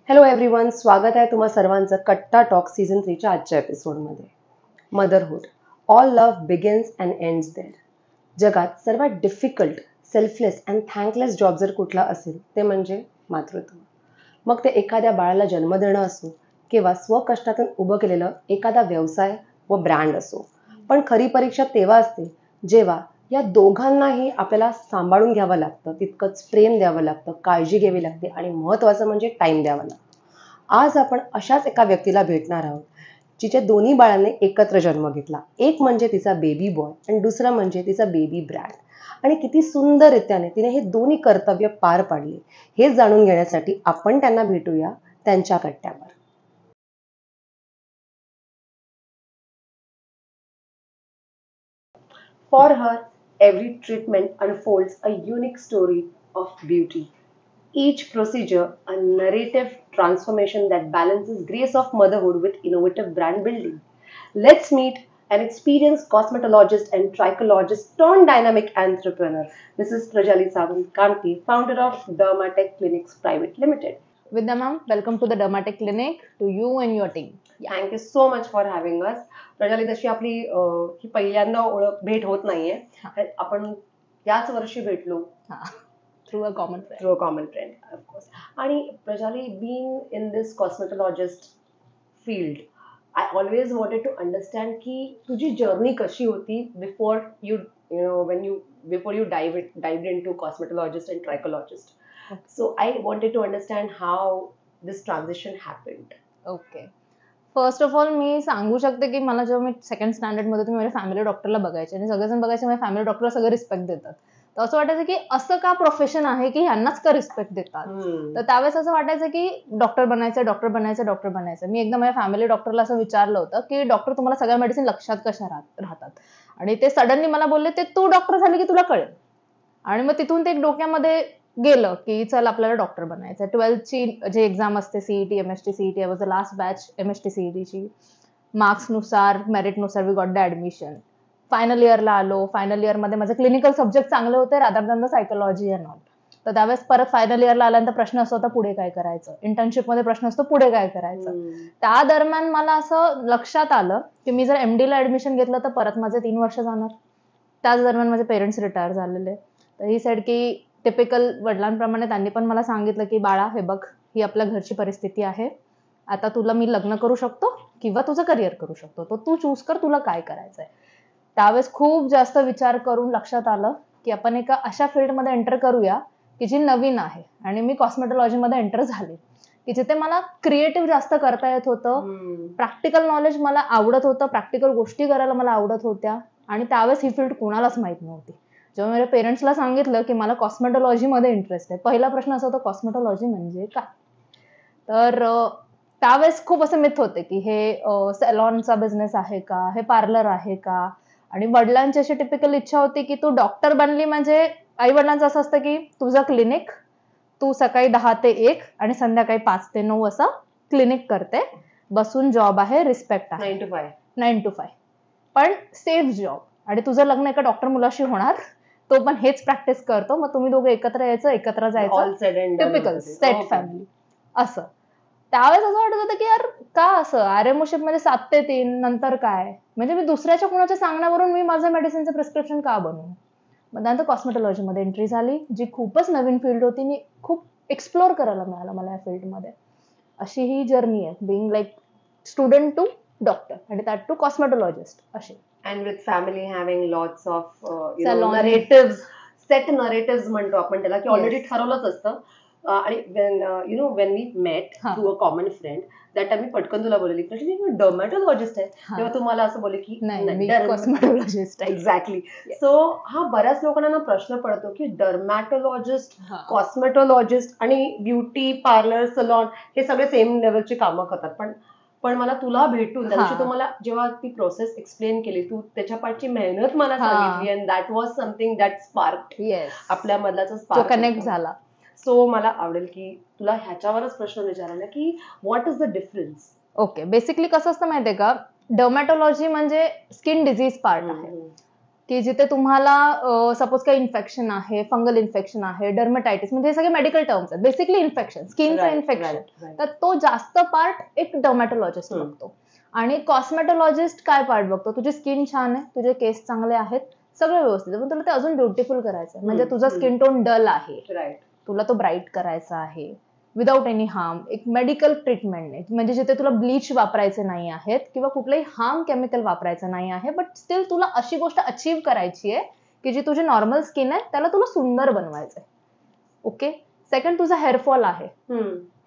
Hello everyone, स्वागत आहे तुम्हा सर्वांचं कट्टा टॉक सीझन 3च्या आजच्या एपिसोडमध्ये. Motherhood, all love begins and ends there. जगात सर्वात difficult, selfless and thankless job जर कुठला असेल ते म्हणजे मातृत्व. मग ते एखाद्या बाळाला जन्म देणं असो किंवा स्वकष्टातून उभं केलेलं एखादा व्यवसाय व ब्रँड असो. पण खरी परीक्षा तेव्हा असते जेव्हा या दोघांनाही आपल्याला सांभाळून घ्यावं लागतं, तितकंच प्रेम द्यावं लागतं, काळजी घ्यावी लागते आणि महत्त्वाचं म्हणजे टाईम द्यावा लागतो. आज आपण अशाच एका व्यक्तीला भेटणार आहोत जिच्या दोन्ही बाळांनी एकत्र जन्म घेतला. एक म्हणजे तिचा बेबी बॉय आणि दुसरा म्हणजे तिचा बेबी ब्रँड. आणि किती सुंदररित्याने तिने हे दोन्ही कर्तव्य पार पाडले हे जाणून घेण्यासाठी आपण त्यांना भेटूया त्यांच्या कट्ट्यावर. For her, every treatment unfolds a unique story of beauty. Each procedure a narrative transformation that balances grace of motherhood with innovative brand building. Let's meet an experienced cosmetologist and trichologist turned dynamic entrepreneur, Mrs. Prajali Sawant Kamti, founder of Dermatech Clinics Private Limited. Vidya ma'am, welcome to the Dermatech Clinic, to you and your team. Thank you so much for having us. प्रजाली, तशी आपली ही पहिल्यांदा भेट होत नाहीये. आपण याच वर्षी भेटलो through a common friend of course. आणि Prajali, being in this cosmetologist field, I always wanted to understand की तुझी जर्नी कशी होती before you dived into cosmetologist and trichologist. So I wanted to understand how this transition happened. Okay, first of all मी सांगू शकते की मला जेव्हा मी सेकंड स्टँडर्डमध्ये होते, माझ्या फॅमिली डॉक्टरला बघायचे आणि सगळेजण बघायचे माझ्या फॅमिली डॉक्टरला सगळं रिस्पेक्ट देतात. तर असं वाटायचं की असं का प्रोफेशन आहे की ह्यांनाच का रिस्पेक्ट देतात. तर त्यावेळेस असं वाटायचं की डॉक्टर बनायचं. मी एकदा माझ्या फॅमिली डॉक्टरला असं विचारलं होतं की डॉक्टर, तुम्हाला सगळ्या मेडिसिन लक्षात कशा राहतात. आणि ते सडनली मला बोलले, ते तू डॉक्टर झाले की तुला कळेल. आणि मग तिथून ते डोक्यामध्ये गेलं की चल आपल्याला डॉक्टर बनायचं. 12th जे एक्झाम असते CET, MST CET, I was the last batch MST सीईटीची. मार्क्सनुसार, मेरिटनुसार we got the admission. Final इयरला आलो. फायनल इयरमध्ये माझे क्लिनिकल सब्जेक्ट चांगले होते rather than the psychology and all. तर त्यावेळेस परत फायनल इयरला आल्यानंतर प्रश्न असतो होता पुढे काय करायचं. इंटर्नशिपमध्ये प्रश्न असतो पुढे काय करायचं. त्या दरम्यान मला असं लक्षात आलं की मी जर एमडीला ऍडमिशन घेतलं तर परत माझे 3 वर्ष जाणार. त्याच दरम्यान माझे पेरेंट्स रिटायर झालेले. तर ही सेड की टिपिकल वडिलांप्रमाणे त्यांनी पण मला सांगितलं की बाळा, हे बघ, ही आपल्या घरची परिस्थिती आहे. आता तुला मी लग्न करू शकतो किंवा तुझं करिअर करू शकतो, तर तू चूज कर तुला काय करायचंय. त्यावेळेस खूप जास्त विचार करून लक्षात आलं की आपण एका अशा फील्डमध्ये एंटर करूया की जी नवीन आहे. आणि मी कॉस्मेटोलॉजीमध्ये एंटर झाले की जिथे मला क्रिएटिव्ह जास्त करता येत होतं. प्रॅक्टिकल नॉलेज मला आवडत होतं, प्रॅक्टिकल गोष्टी करायला मला आवडत होत्या. आणि त्यावेळेस ही फील्ड कोणालाच माहित नव्हती. जेव्हा माझ्या पेरेंट्सला सांगितलं की मला कॉस्मेटोलॉजीमध्ये इंटरेस्ट आहे, पहिला प्रश्न असा होता, कॉस्मेटोलॉजी म्हणजे काय. तर त्यावेळेस खूप असे मिथ होते की हे सॅलॉनचा बिझनेस आहे का, हे पार्लर आहे का. आणि वडिलांची अशी टिपिकल इच्छा होती की तू डॉक्टर बनली म्हणजे, आई वडिलांचं असं असतं की तुझं क्लिनिक, तू सकाळी 10 ते 1 आणि संध्याकाळी 5 ते 9 असं क्लिनिक करते, बसून जॉब आहे, रिस्पेक्ट आहे, 9 to 5, पण सेफ जॉब. आणि तुझं लग्न एका डॉक्टर मुलाशी होणार, तो पण हेच प्रॅक्टिस करतो, मग तुम्ही दोघं एकत्र यायचं, एकत्र जायचं, टिपिकल सेट फॅमिली असं. त्यावेळेस असं वाटत होतं की यार का असं आरएमओशिप मध्ये 7 ते 3 नंतर काय, म्हणजे मी दुसऱ्याच्या कोणाच्या सांगण्यावरून मी माझं मेडिसिनचं प्रिस्क्रिप्शन का बनवू. मग त्यानंतर कॉस्मेटोलॉजीमध्ये एंट्री झाली, जी खूपच नवीन फील्ड होती. मी खूप एक्सप्लोअर करायला मिळालं मला या फील्डमध्ये. अशी ही जर्नी आहे, being like student to doctor आणि दॅट टू कॉस्मेटोलॉजिस्ट अशी. And with family having lots of narratives, set narratives म्हणतो आपण त्याला, की ऑलरेडी ठरवलंच असतं. आणि when we met through a common friend, that time मी पटकन तुला बोलली की मी डर्मॅटोलॉजिस्ट आहे, तेव्हा तुम्हाला असं बोलले की नाही, कॉस्मेटोलॉजिस्ट. एक्झॅक्टली. सो हा बऱ्याच लोकांना प्रश्न पडतो की डर्मॅटोलॉजिस्ट, कॉस्मेटोलॉजिस्ट आणि ब्युटी पार्लर, सलॉन हे सगळे सेम लेवलची कामं करतात. पण मला तुला भेटून त्या दिवशी तुम्हाला जेव्हा ती प्रोसेस एक्सप्लेन केली, तू त्याच्या पाठची मेहनत मला सांगितली, and that was something that spark आपल्या मधलाचा स्पार्क कनेक्ट झाला. सो मला आवडेल की तुला ह्याच्यावरच प्रश्न विचारायला की what is the difference. Okay, basically कसं असतं माहितीये का, डर्मॅटोलॉजी म्हणजे स्किन डिझीज पार्ट आहे. की जिथे तुम्हाला सपोज काही इन्फेक्शन आहे, फंगल इन्फेक्शन आहे, डर्मेटायटिस, म्हणजे हे सगळे मेडिकल टर्म्स आहेत, बेसिकली इन्फेक्शन, स्किनचं इन्फेक्शन. तर तो जास्त पार्ट एक डर्मॅटोलॉजिस्ट बघतो. आणि कॉस्मेटोलॉजिस्ट काय पार्ट बघतो? तुझी स्किन छान आहे, तुझे केस चांगले आहेत, सगळं व्यवस्थित आहे, पण तुला ते अजून ब्युटिफुल करायचं आहे. म्हणजे तुझा स्किन टोन डल आहे, तुला तो ब्राईट करायचा आहे विदाउट एनी हार्म. एक मेडिकल ट्रीटमेंट आहे, म्हणजे जिथे तुला ब्लीच वापरायचे नाही आहेत किंवा कुठलंही हार्म केमिकल वापरायचं नाही आहे, बट स्टील तुला अशी गोष्ट अचीव्ह करायची आहे की जी तुझी नॉर्मल स्किन आहे त्याला तुला सुंदर बनवायचंय. ओके. सेकंड, तुझा हेअरफॉल आहे.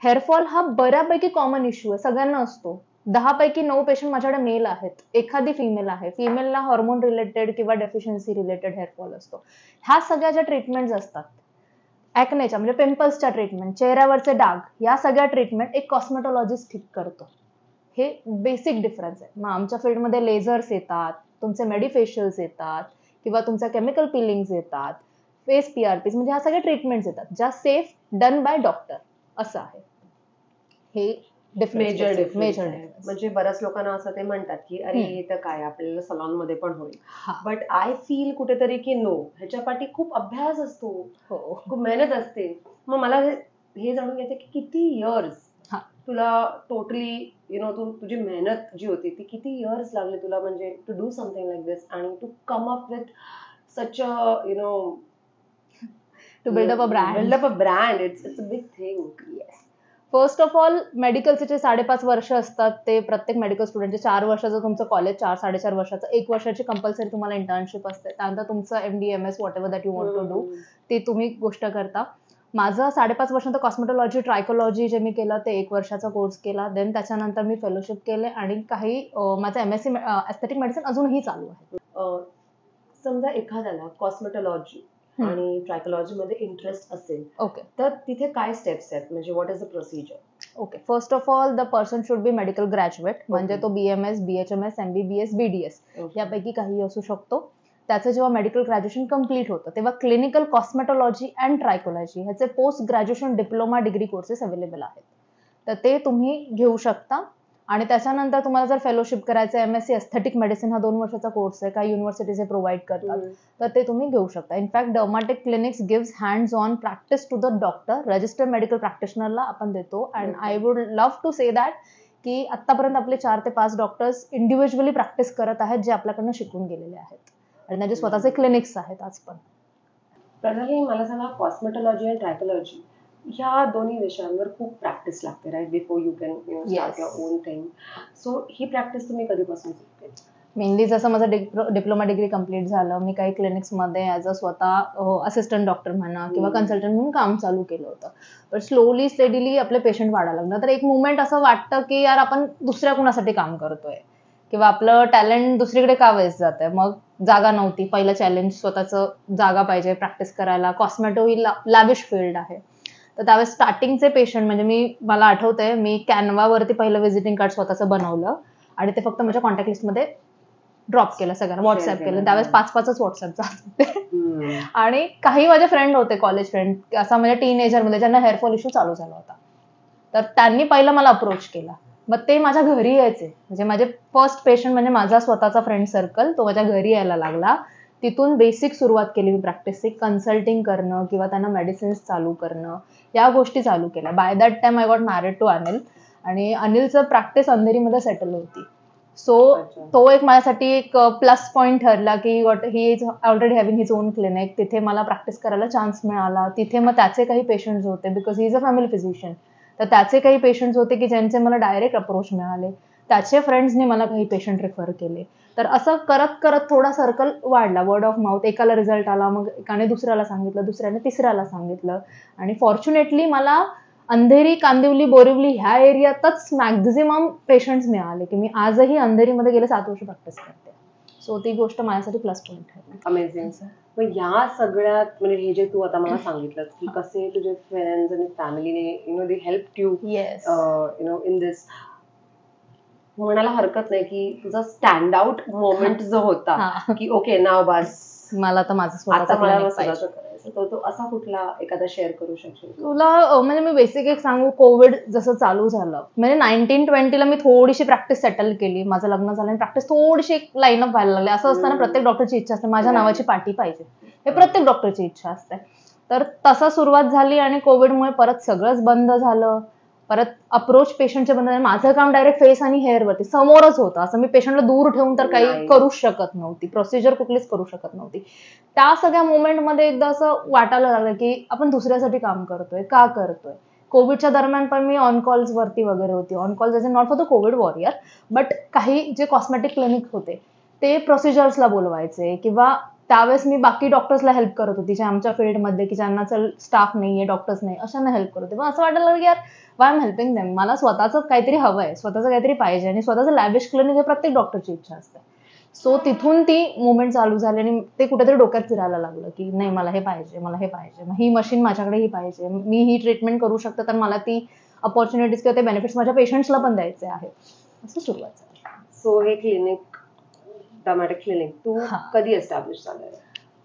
हेअरफॉल हा बऱ्यापैकी कॉमन इश्यू आहे, सगळ्यांना असतो. 10 पैकी 9 पेशंट माझ्याकडे मेल आहेत, एखादी फिमेल आहे. फिमेलला हॉर्मोन रिलेटेड किंवा डेफिशियन्सी रिलेटेड हेअरफॉल असतो. ह्या सगळ्या ज्या ट्रीटमेंट्स असतात, ऍक्नेच्या म्हणजे पिंपल्सच्या ट्रीटमेंट, चेहऱ्यावरचे डाग, या सगळ्या ट्रीटमेंट एक कॉस्मेटोलॉजिस्ट ठीक करतो. हे बेसिक डिफरन्स आहे. मग आमच्या फील्डमध्ये लेझर्स येतात, तुमचे मेडिफेशियल्स येतात किंवा तुमच्या केमिकल पिलिंग्स येतात, फेस पीआरपीज, म्हणजे ह्या सगळ्या ट्रीटमेंट्स येतात ज्या सेफ डन बाय डॉक्टर. असं आहे हे मेजर डिफरन्स. म्हणजे बऱ्याच लोकांना असं ते म्हणतात की अरे हे तर काय आपल्याला सलॉन मध्ये पण होईल, बट आय फील कुठेतरी की नो, ह्याच्या पाठी खूप अभ्यास असतो, खूप मेहनत असते. मग मला हे जाणून घ्यायचं की किती इयर्स तुला टोटली तुझी मेहनत जी होती ती किती इयर्स लागले तुला, म्हणजे to do something like this आणि to come up with such a to build up a brand. It's a big thing. Yes. First of all, मेडिकलचे जे 5.5 वर्ष असतात ते प्रत्येक मेडिकल स्टुडंटचे, 4 वर्षाचं तुमचं कॉलेज, 4-4.5 वर्षाचं, 1 वर्षाची कंपल्सरी तुम्हाला इंटर्नशिप असते. त्यानंतर तुमचं MD MS whatever that you want to do ते तुम्ही गोष्ट करता. माझं 5.5 वर्षांचं कॉस्मेटोलॉजी ट्रायकोलॉजी जे मी केलं ते 1 वर्षाचा कोर्स केला. देन त्याच्यानंतर मी फेलोशिप केले आणि काही माझं MSc एस्थेटिक मेडिसिन अजूनही चालू आहे. समजा एखाद्याला कॉस्मेटोलॉजी आणि ट्रायकोलॉजी मध्ये इंटरेस्ट असेल, ओके, तर तिथे काय स्टेप्स आहेत, म्हणजे what is the procedure? Okay. First of all, the person should be medical graduate, म्हणजे तो BMS, BHMS, MBBS, BDS यापैकी काही असू शकतो. त्याचं जेव्हा मेडिकल ग्रॅज्युएशन कम्प्लीट होतं तेव्हा क्लिनिकल कॉस्मेटोलॉजी अँड ट्रायकोलॉजी ह्याचे post graduation diploma degree courses available आहेत, तर ते तुम्ही घेऊ शकता. आणि त्याच्यानंतर तुम्हाला जर फेलोशिप करायचं, MSc एस्थेटिक मेडिसिन हा 2 वर्षाचा कोर्स आहे, काही युनिव्हर्सिटीज प्रोव्हाइड करतात, तर ते तुम्ही घेऊ शकता. In fact Dermatech clinics gives hands on practice to the doctor, registered medical प्रॅक्टिशनरला आपण देतो. And I would love to say that की आतापर्यंत आपले 4 ते 5 डॉक्टर्स इंडिव्हिज्युअली प्रॅक्टिस करत आहेत, जे आपल्याकडनं शिकून गेलेले आहेत आणि त्यांचे स्वतःचे क्लिनिक्स आहेत आज पण. प्रणाली, मला सांगा, कॉस्मेटोलॉजी आणि ट्रायकोलॉजी ह्या दोन्ही विषयांवर खूप प्रॅक्टिस लागते, right, before you can start your own thing. So ही प्रॅक्टिस तुम्ही कधीपासून शिकते? मेनली जसं माझं डिप्लोमा डिग्री कम्प्लीट झालं, मी काही क्लिनिक्समध्ये ॲज अ स्वतः असिस्टंट डॉक्टर म्हणा किंवा कन्सल्टंट म्हणून काम चालू केलं होतं. पण स्लोली स्टेडीली आपले पेशंट वाढायला लागलं, तर एक मुवमेंट असं वाटतं की यार आपण दुसऱ्या कुणासाठी काम करतोय किंवा आपलं टॅलेंट दुसरीकडे का वेस्ट जात आहे. मग जागा नव्हती. पहिलं चॅलेंज स्वतःचं जागा पाहिजे प्रॅक्टिस करायला. कॉस्मेटो ही लॅविश फील्ड आहे, तर त्यावेळेस स्टार्टिंगचे पेशंट म्हणजे मला आठवतंय, मी कॅनवावरती पहिलं व्हिजिटिंग कार्ड स्वतःचं बनवलं आणि ते फक्त माझ्या कॉन्टॅक्ट लिस्टमध्ये ड्रॉप केलं, सगळ्यांना व्हॉट्सअप केलं. त्यावेळेस 5-5च व्हॉट्सअप जात होते. आणि काही माझे फ्रेंड होते, कॉलेज फ्रेंड, असा म्हणजे टीनेजरमध्ये, ज्यांना हेअरफॉल इश्यू चालू झाला होता, तर त्यांनी पहिलं मला अप्रोच केला. मग ते माझ्या घरी यायचे. म्हणजे माझे फर्स्ट पेशंट म्हणजे माझा स्वतःचा फ्रेंड सर्कल, तो माझ्या घरी यायला लागला. तिथून बेसिक सुरुवात केली मी प्रॅक्टिसची, कन्सल्टिंग करणं किंवा त्यांना मेडिसिन्स चालू करणं, या गोष्टी चालू केल्या. By that time I got married to Anil, आणि अनिलचं प्रॅक्टिस अंधेरीमध्ये सेटल होती. सो तो एक माझ्यासाठी एक प्लस पॉईंट ठरला की he is already having his own clinic. तिथे मला प्रॅक्टिस करायला चान्स मिळाला. तिथे मग त्याचे काही पेशंट्स होते, because he is a family physician, तर त्याचे काही पेशंट्स होते की ज्यांचे मला डायरेक्ट अप्रोच मिळाले. त्याचे फ्रेंड्सनी मला काही पेशंट रेफर केले. तर असं करत करत थोडा सर्कल वाढला, वर्ड ऑफ माउथ. एकाला रिझल्ट आला, मग एकाने दुसऱ्याला सांगितलं, दुसऱ्याने तिसऱ्याला सांगितलं, आणि फॉर्च्युनेटली मला अंधेरी, कांदिवली, बोरिवली ह्या एरियातच मॅक्झिमम पेशंट्स मिळाले की मी आजही अंधेरीमध्ये गेले 7 वर्ष प्रॅक्टिस करते. सो ती गोष्ट माझ्यासाठी प्लस पॉईंट ठरली. अमेझिंग. मग या सगळ्यात म्हणजे हे जे तू आता मला सांगितलं की कसे तुझे फ्रेंड्स आणि फॅमिलीने they help you in this, म्हणायला हरकत नाही की तुझा स्टँड आउट मोमेंट जो होता की ओके नाव बस, मला तर माझं स्वतःचं करायचं. एक्सपिरियन्स तो असा कुठला एखादा शेअर करू शकशील? तुला म्हणजे मी बेसिक एक सांगू, कोविड जसं चालू झालं म्हणजे 1920ला मी थोडीशी प्रॅक्टिस सेटल केली. माझं लग्न झालं आणि प्रॅक्टिस थोडीशी एक लाईनअप व्हायला लागली. असं असताना प्रत्येक डॉक्टरची इच्छा असते माझ्या नावाची पाटी पाहिजे, हे प्रत्येक डॉक्टरची इच्छा असते. तर तसा सुरुवात झाली आणि कोविडमुळे परत सगळंच बंद झालं. परत अप्रोच पेशंटचे बंद झाले. माझं काम डायरेक्ट फेस आणि हेअरवरती समोरच होतं. असं मी पेशंटला दूर ठेवून तर काही नाही. करूच शकत नव्हती, प्रोसिजर कुठलीच करू शकत नव्हती. त्या सगळ्या मोमेंटमध्ये एकदा असं वाटायला लागलं की आपण दुसऱ्यासाठी काम करतोय, का करतोय. कोविडच्या दरम्यान पण मी ऑन कॉल्स वरती वगैरे होती. On calls as not for the covid warrior, but काही जे कॉस्मेटिक क्लिनिक होते ते प्रोसिजर्सला बोलवायचे किंवा त्यावेळेस मी बाकी डॉक्टर्सला हेल्प करत होती, जे आमच्या फील्डमध्ये की ज्यांना स्टाफ नाहीये, डॉक्टर्स नाही, अशांना हेल्प करत होते. पण असं वाटायला लागलं की यार वाय एम हेल्पिंग देम. मला स्वतःच काहीतरी हवंय, स्वतःचं काहीतरी पाहिजे आणि स्वतःचं लॅविश क्लिनिक हे प्रत्येक डॉक्टरची इच्छा असते. सो तिथून ती मुवमेंट चालू झाली आणि ते कुठेतरी डोक्यात फिरायला लागलं की नाही मला हे पाहिजे, मला हे पाहिजे, ही मशीन माझ्याकडे ही पाहिजे, मी ही ट्रीटमेंट करू शकते, तर मला ती अपॉर्च्युनिटीज किंवा ते बेनिफिट्स माझ्या पेशंट्सला पण द्यायचे आहेत. असं सुरुवात झाली. सो हे क्लिनिक, डर्मॅटिक क्लिनिक तू कधी एस्टॅब्लिश झालं?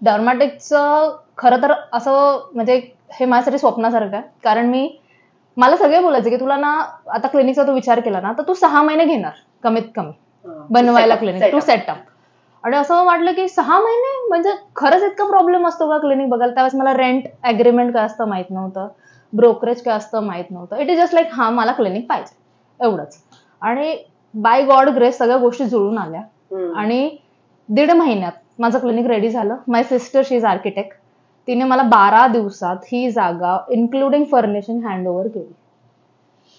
डर्मॅटिकचं खरं तर असं म्हणजे हे माझ्यासाठी स्वप्नासारखं आहे. कारण मला सगळे बोलायचे की तुला ना आता क्लिनिकचा तू विचार केला ना तर तू 6 महिने घेणार कमीत कमी बनवायला क्लिनिक, टू सेटअप. आणि असं वाटलं की 6 महिने म्हणजे खरंच इतका प्रॉब्लेम असतो का क्लिनिक बघायला. त्यावेळेस मला रेंट अग्रीमेंट काय असतं माहित नव्हतं, ब्रोकरेज काय असतं माहित नव्हतं. इट इज जस्ट लाईक हा मला क्लिनिक पाहिजे एवढंच. आणि बाय गॉड ग्रेस सगळ्या गोष्टी जुळून आल्या आणि 1.5 महिन्यात माझं क्लिनिक रेडी झालं. माय सिस्टर शी इज आर्किटेक्ट, तिने मला 12 दिवसात ही जागा इन्क्लुडिंग फर्निशिंग हँड ओव्हर केली.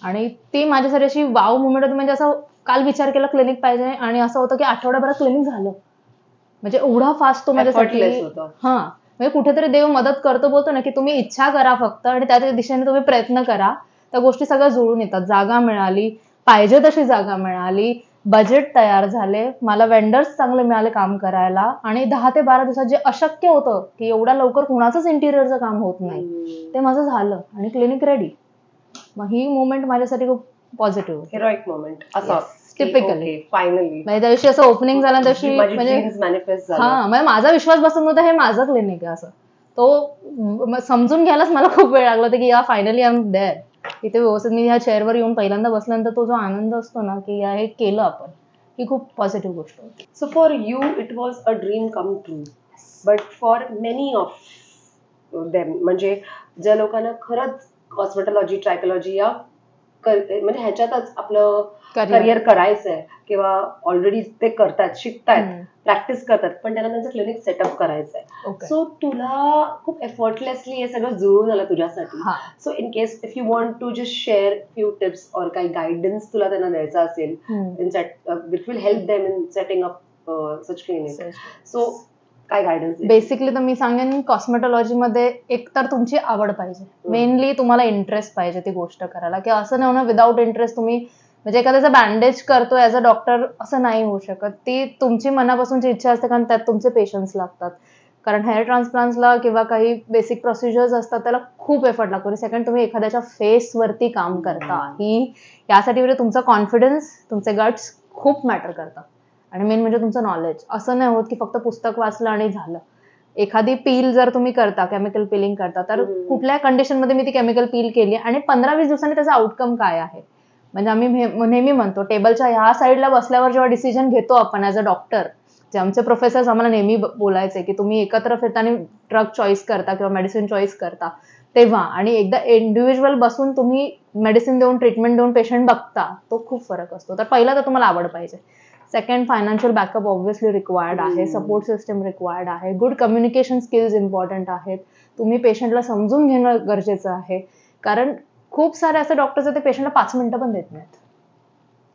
आणि ती माझ्यासाठी अशी वाव मुवमेंट होती. म्हणजे असं काल विचार केला क्लिनिक पाहिजे आणि असं होतं की आठवड्याभरात क्लिनिक झालं. म्हणजे एवढा फास्ट तो माझ्यासाठी. हा म्हणजे कुठेतरी देव मदत करतो बोलतो ना की तुम्ही इच्छा करा फक्त आणि त्या दिशेने तुम्ही प्रयत्न करा, त्या गोष्टी सगळ्या जुळून येतात. जागा मिळाली, पाहिजे तशी जागा मिळाली, बजेट तयार झाले, मला वेंडर्स चांगले मिळाले काम करायला आणि 10 ते 12 दिवसात जे अशक्य होतं की एवढ्या लवकर कुणाचंच इंटिरियरचं काम होत नाही ते माझं झालं आणि क्लिनिक रेडी. मग ही मुवमेंट माझ्यासाठी खूप पॉझिटिव्ह, हिरोइक मोमेंट असं टिपिकली. फायनली म्हणजे त्या दिवशी असं ओपनिंग झालं तशी म्हणजे म्हणजे माझा विश्वास बसत नव्हता हे माझं क्लिनिक आहे असं. तो समजून घ्यायलाच मला खूप वेळ लागला होता की या फायनली आय एम देअर. तिथे व्यवस्थित मी ह्या चेअरवर येऊन पहिल्यांदा बसल्यानंतर तो जो आनंद असतो ना की हे केलं आपण, ही खूप पॉझिटिव्ह गोष्ट होती. So for you it was a dream come true, but for many of them म्हणजे ज्या लोकांना खरंच कॉस्मेटॉलॉजी, ट्रायकोलॉजी या म्हणजे ह्याच्यातच आपलं करिअर करायचंय किंवा ऑलरेडी ते करतात, शिकतायत, प्रॅक्टिस करतात, पण त्यांना त्यांचं क्लिनिक सेटअप करायचंय. सो तुला खूप एफर्टलेसली हे सगळं जुळून आलं तुझ्यासाठी. So in case if you want to just share few tips और काही गायडन्स तुला त्यांना द्यायचा असेल which will help them in setting up such clinic, so काय गायडन्स? बेसिकली तर मी सांगेन कॉस्मेटॉलॉजी मध्ये एक तर तुमची आवड पाहिजे, मेनली तुम्हाला इंटरेस्ट पाहिजे ती गोष्ट करायला. की असं नाही होणार विदाऊट इंटरेस्ट तुम्ही म्हणजे एखाद्याचा बँडेज करतो ऍज अ डॉक्टर असं नाही होऊ शकत. ती तुमची मनापासूनची इच्छा असते कारण त्यात तुमचे पेशन्स लागतात. कारण हेअर ट्रान्सप्लांट्सला किंवा काही बेसिक प्रोसिजर्स असतात त्याला खूप एफर्ट लागतो. आणि सेकंड तुम्ही एखाद्याच्या फेसवरती काम करता, ही यासाठी म्हणजे तुमचा कॉन्फिडन्स, तुमचे गट्स खूप मॅटर करतात. आणि मेन म्हणजे तुमचं नॉलेज. असं नाही होत की फक्त पुस्तक वाचलं आणि झालं. एखादी पील जर तुम्ही करता, केमिकल पिलिंग करता, तर कुठल्या कंडिशनमध्ये मी ती केमिकल पील केली आणि 15-20 दिवसांनी त्याचा आउटकम काय आहे. म्हणजे आम्ही नेहमी म्हणतो टेबलच्या ह्या साईडला बसल्यावर जेव्हा डिसिजन घेतो आपण ऍज अ डॉक्टर, जे आमचे प्रोफेसर्स आम्हाला नेहमी बोलायचे की तुम्ही एकत्र फिरताना ड्रग चॉईस करता किंवा मेडिसिन चॉईस करता तेव्हा आणि एकदा इंडिव्हिज्युअल बसून तुम्ही मेडिसिन देऊन ट्रीटमेंट देऊन पेशंट बघता, तो खूप फरक असतो. तर पहिला तर तुम्हाला आवड पाहिजे. Second financial backup obviously required आहे, सपोर्ट सिस्टम रिक्वायर्ड आहे, गुड कम्युनिकेशन स्किल्स इम्पॉर्टंट आहेत. तुम्ही पेशंटला समजून घेणं गरजेचं आहे. कारण खूप सारे असे डॉक्टर्स आहेत ते पेशंटला 5 मिनिटं पण देत नाहीत.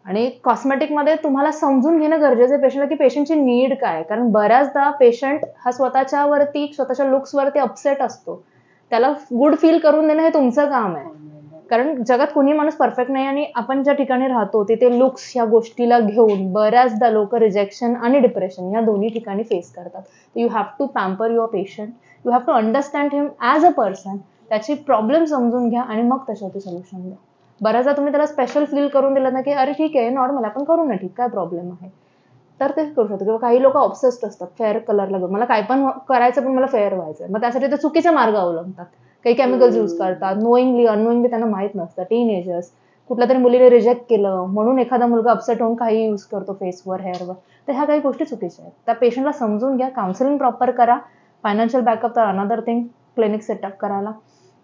आणि कॉस्मेटिकमध्ये तुम्हाला समजून घेणं गरजेचं आहे पेशंटला की पेशंटची नीड काय. कारण बऱ्याचदा पेशंट हा स्वतःच्या लुक्सवरती अपसेट असतो. त्याला गुड फील करून देणं हे तुमचं काम आहे. कारण जगात कोणी माणूस परफेक्ट नाही आणि आपण ज्या ठिकाणी राहतो तिथे लुक्स या गोष्टीला घेऊन बऱ्याचदा लोक रिजेक्शन आणि डिप्रेशन या दोन्ही ठिकाणी फेस करतात. You have to pamper your patient, you have to understand him as a person, त्याची प्रॉब्लेम समजून घ्या आणि मग त्याच्यावरती सोल्युशन द्या. बऱ्याचदा तुम्ही त्याला स्पेशल फील करून दिलं ना की अरे ठीक आहे नॉर्मल आपण करू ना, ठीक काय प्रॉब्लेम आहे, तर ते करू शकतो. किंवा काही लोक ऑब्सेस्ड असतात फेअर कलरला घेऊन, मला काय पण करायचं पण मला फेअर व्हायचंय, मग त्यासाठी ते चुकीचे मार्ग अवलंबतात. काही केमिकल्स यूज करतात, नोईंगली अनोईंगली त्यांना माहित नसतं. टीनेजर्स, कुठल्या तरी मुलीने रिजेक्ट केलं म्हणून एखादा मुलगा अपसेट होऊन काही यूज करतो फेसवर, हेअरवर. तर ह्या काही गोष्टी चुकीच्या आहेत. त्या पेशंटला समजून घ्या, काउन्सिलिंग प्रॉपर करा. फायनान्शियल बॅकअप तर अनदर थिंग, क्लिनिक सेटअप करायला.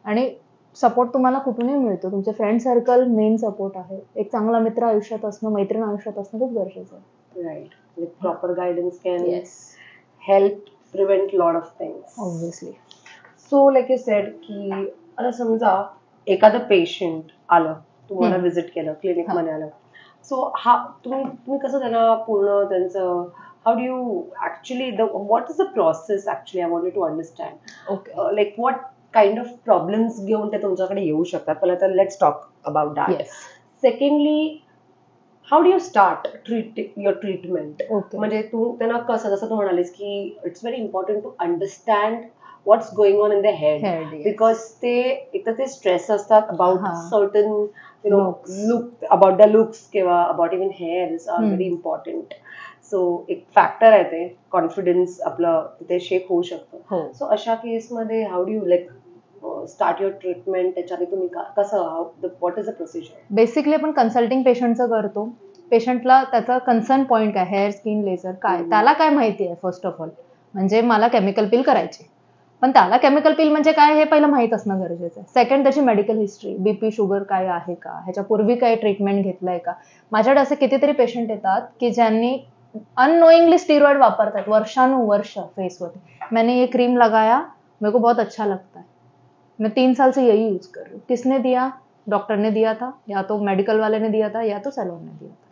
आणि सपोर्ट तुम्हाला कुठूनही मिळतो. तुमचे फ्रेंड सर्कल मेन सपोर्ट आहे. एक चांगला मित्र आयुष्यात असणं, मैत्रीण आयुष्यात असणं खूप गरजेचं आहे. Right. With proper guidance can yes, help prevent lot of things. Obviously. So like you said की आता समजा एखादं पेशंट आलं, तुम्हाला व्हिजिट केलं, क्लिनिक मध्ये आलं, सो हा तुम्ही कसं त्यांना पूर्ण त्यांचं how do you actually what is the process actually I wanted to understand. Okay. Like what kind of problems घेऊन ते तुमच्याकडे येऊ शकतात. पहिला तर let's talk about that. Yes. Secondly, how do you start your treatment. Okay. म्हणजे तू त्यांना कसं, जसं तू म्हणालीस की it's very important to understand what's going on in their head, yes. because एकतर ते स्ट्रेस असतात about certain looks. look, about the looks किंवा about even hairs are very important. So एक फॅक्टर आहे ते, कॉन्फिडन्स आपलं तिथे शेक होऊ शकतं. सो अशा केसमध्ये how do you like start your treatment. त्याच्याआधी तुम्ही कसं, what is the procedure. Basically आपण कन्सल्टिंग पेशंटचं करतो. पेशंटला त्याचा कन्सर्न पॉईंट काय, हेअर, स्किन, लेझर काय, त्याला काय माहिती आहे. फर्स्ट ऑफ ऑल म्हणजे मला केमिकल पील करायची, पण त्याला केमिकल पील म्हणजे काय हे पहिलं माहित असणं गरजेचं आहे. सेकंड, त्याची मेडिकल हिस्ट्री, बीपी शुगर काय आहे का, ह्याच्यापूर्वी काही ट्रीटमेंट घेतलंय का. माझ्याकडे असे कितीतरी पेशंट येतात की ज्यांनी अननोइंगली स्टिरॉइड वापरतात वर्षानुवर्ष फेसवर. मैंने ये क्रीम लगाया, मेरे को बहुत अच्छा लगता है, मैं 3 साल से यही यूज कर रही हूँ. किसने दिया? डॉक्टर ने दिया था, या तो मेडिकल वाले ने दिया था, या तो सैलून ने दिया था.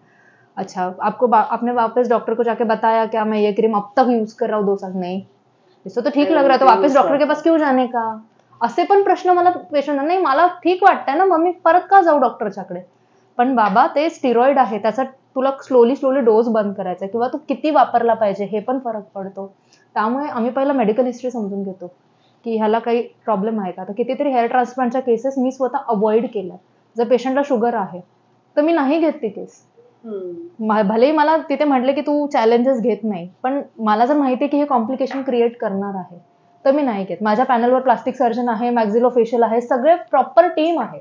अच्छा, आपने वापस डॉक्टर को जाके बताया क्या मैं ये क्रीम अब तक यूज कर रहा हूँ 2 साल? नहीं. इससे तो ठीक लग रहा है, तो वापस डॉक्टर के पास क्यों जाने का. असे पण प्रश्न मला पेशंट, नाही मला ठीक वाटतंय ना, मग मी परत का जाऊ डॉक्टरच्याकडे. पण बाबा ते स्टिरॉइड आहे, त्याचा तुला स्लोली डोस बंद करायचा, किंवा तू किती वापरला पाहिजे हे पण फरक पडतो. त्यामुळे आम्ही पहिला मेडिकल हिस्ट्री समजून घेतो की ह्याला काही प्रॉब्लेम आहे का. आता कितीतरी हेअर ट्रान्सप्लांटच्या केसेस मी स्वतः अवॉइड केल्या. जर पेशंटला शुगर आहे तर मी नाही घेत ती केस. भलेही मला तिथे म्हटले की तू चॅलेंजेस घेत नाही, पण मला जर माहिती आहे की हे कॉम्प्लिकेशन क्रिएट करणार आहे तर मी नाही घेत. माझ्या पॅनलवर प्लास्टिक सर्जन आहे, मॅक्झिलोफेशियल आहे, सगळे प्रॉपर टीम आहे.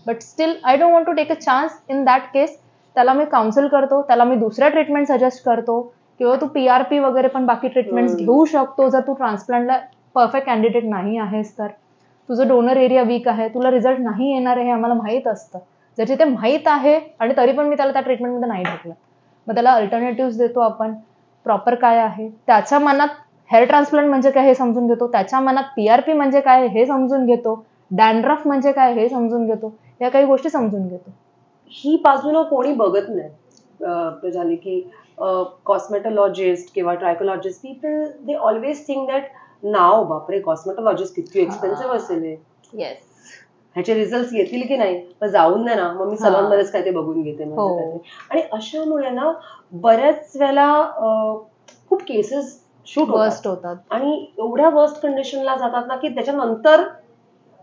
But still I don't want to take a chance in that case. त्याला मी काउन्सिल करतो, त्याला मी दुसऱ्या ट्रीटमेंट सजेस्ट करतो, किंवा तू PRP वगैरे पण बाकी ट्रीटमेंट्स घेऊ शकतो जर तू ट्रान्सप्लांटला परफेक्ट कॅन्डिडेट नाही आहेस तर. तुझं डोनर एरिया वीक आहे, तुला रिझल्ट नाही येणार आहे हे आम्हाला माहित असतं. जर तिथे माहित आहे आणि तरी पण मी त्याला त्या ट्रीटमेंटमध्ये नाही ढकलत, मग त्याला अल्टरनेटिव्ह देतो आपण. प्रॉपर काय आहे त्याच्या मनात, हेअर ट्रान्सप्लांट म्हणजे काय हे समजून घेतो, त्याच्या मनात PRP म्हणजे काय हे समजून घेतो, डॅन्ड्रफ म्हणजे काय हे समजून घेतो, या काही गोष्टी समजून घेतो. ही बाजूला कोणी बघत नाही झाली की कॉस्मेटॉलॉजिस्ट किंवा trichologist, people they always think that now बापरे कॉस्मेटॉलॉजिस्ट किती एक्सपेन्सिव्ह असेल, येस ह्याचे रिझल्ट येतील की नाही, मग जाऊन नाही ना, मग मी सलॉन मध्येच काय ते बघून घेते. आणि अशामुळे ना बऱ्याच वेळेला खूप केसेस शूट होतात आणि एवढ्या वर्स्ट कंडिशनला जातात ना की त्याच्यानंतर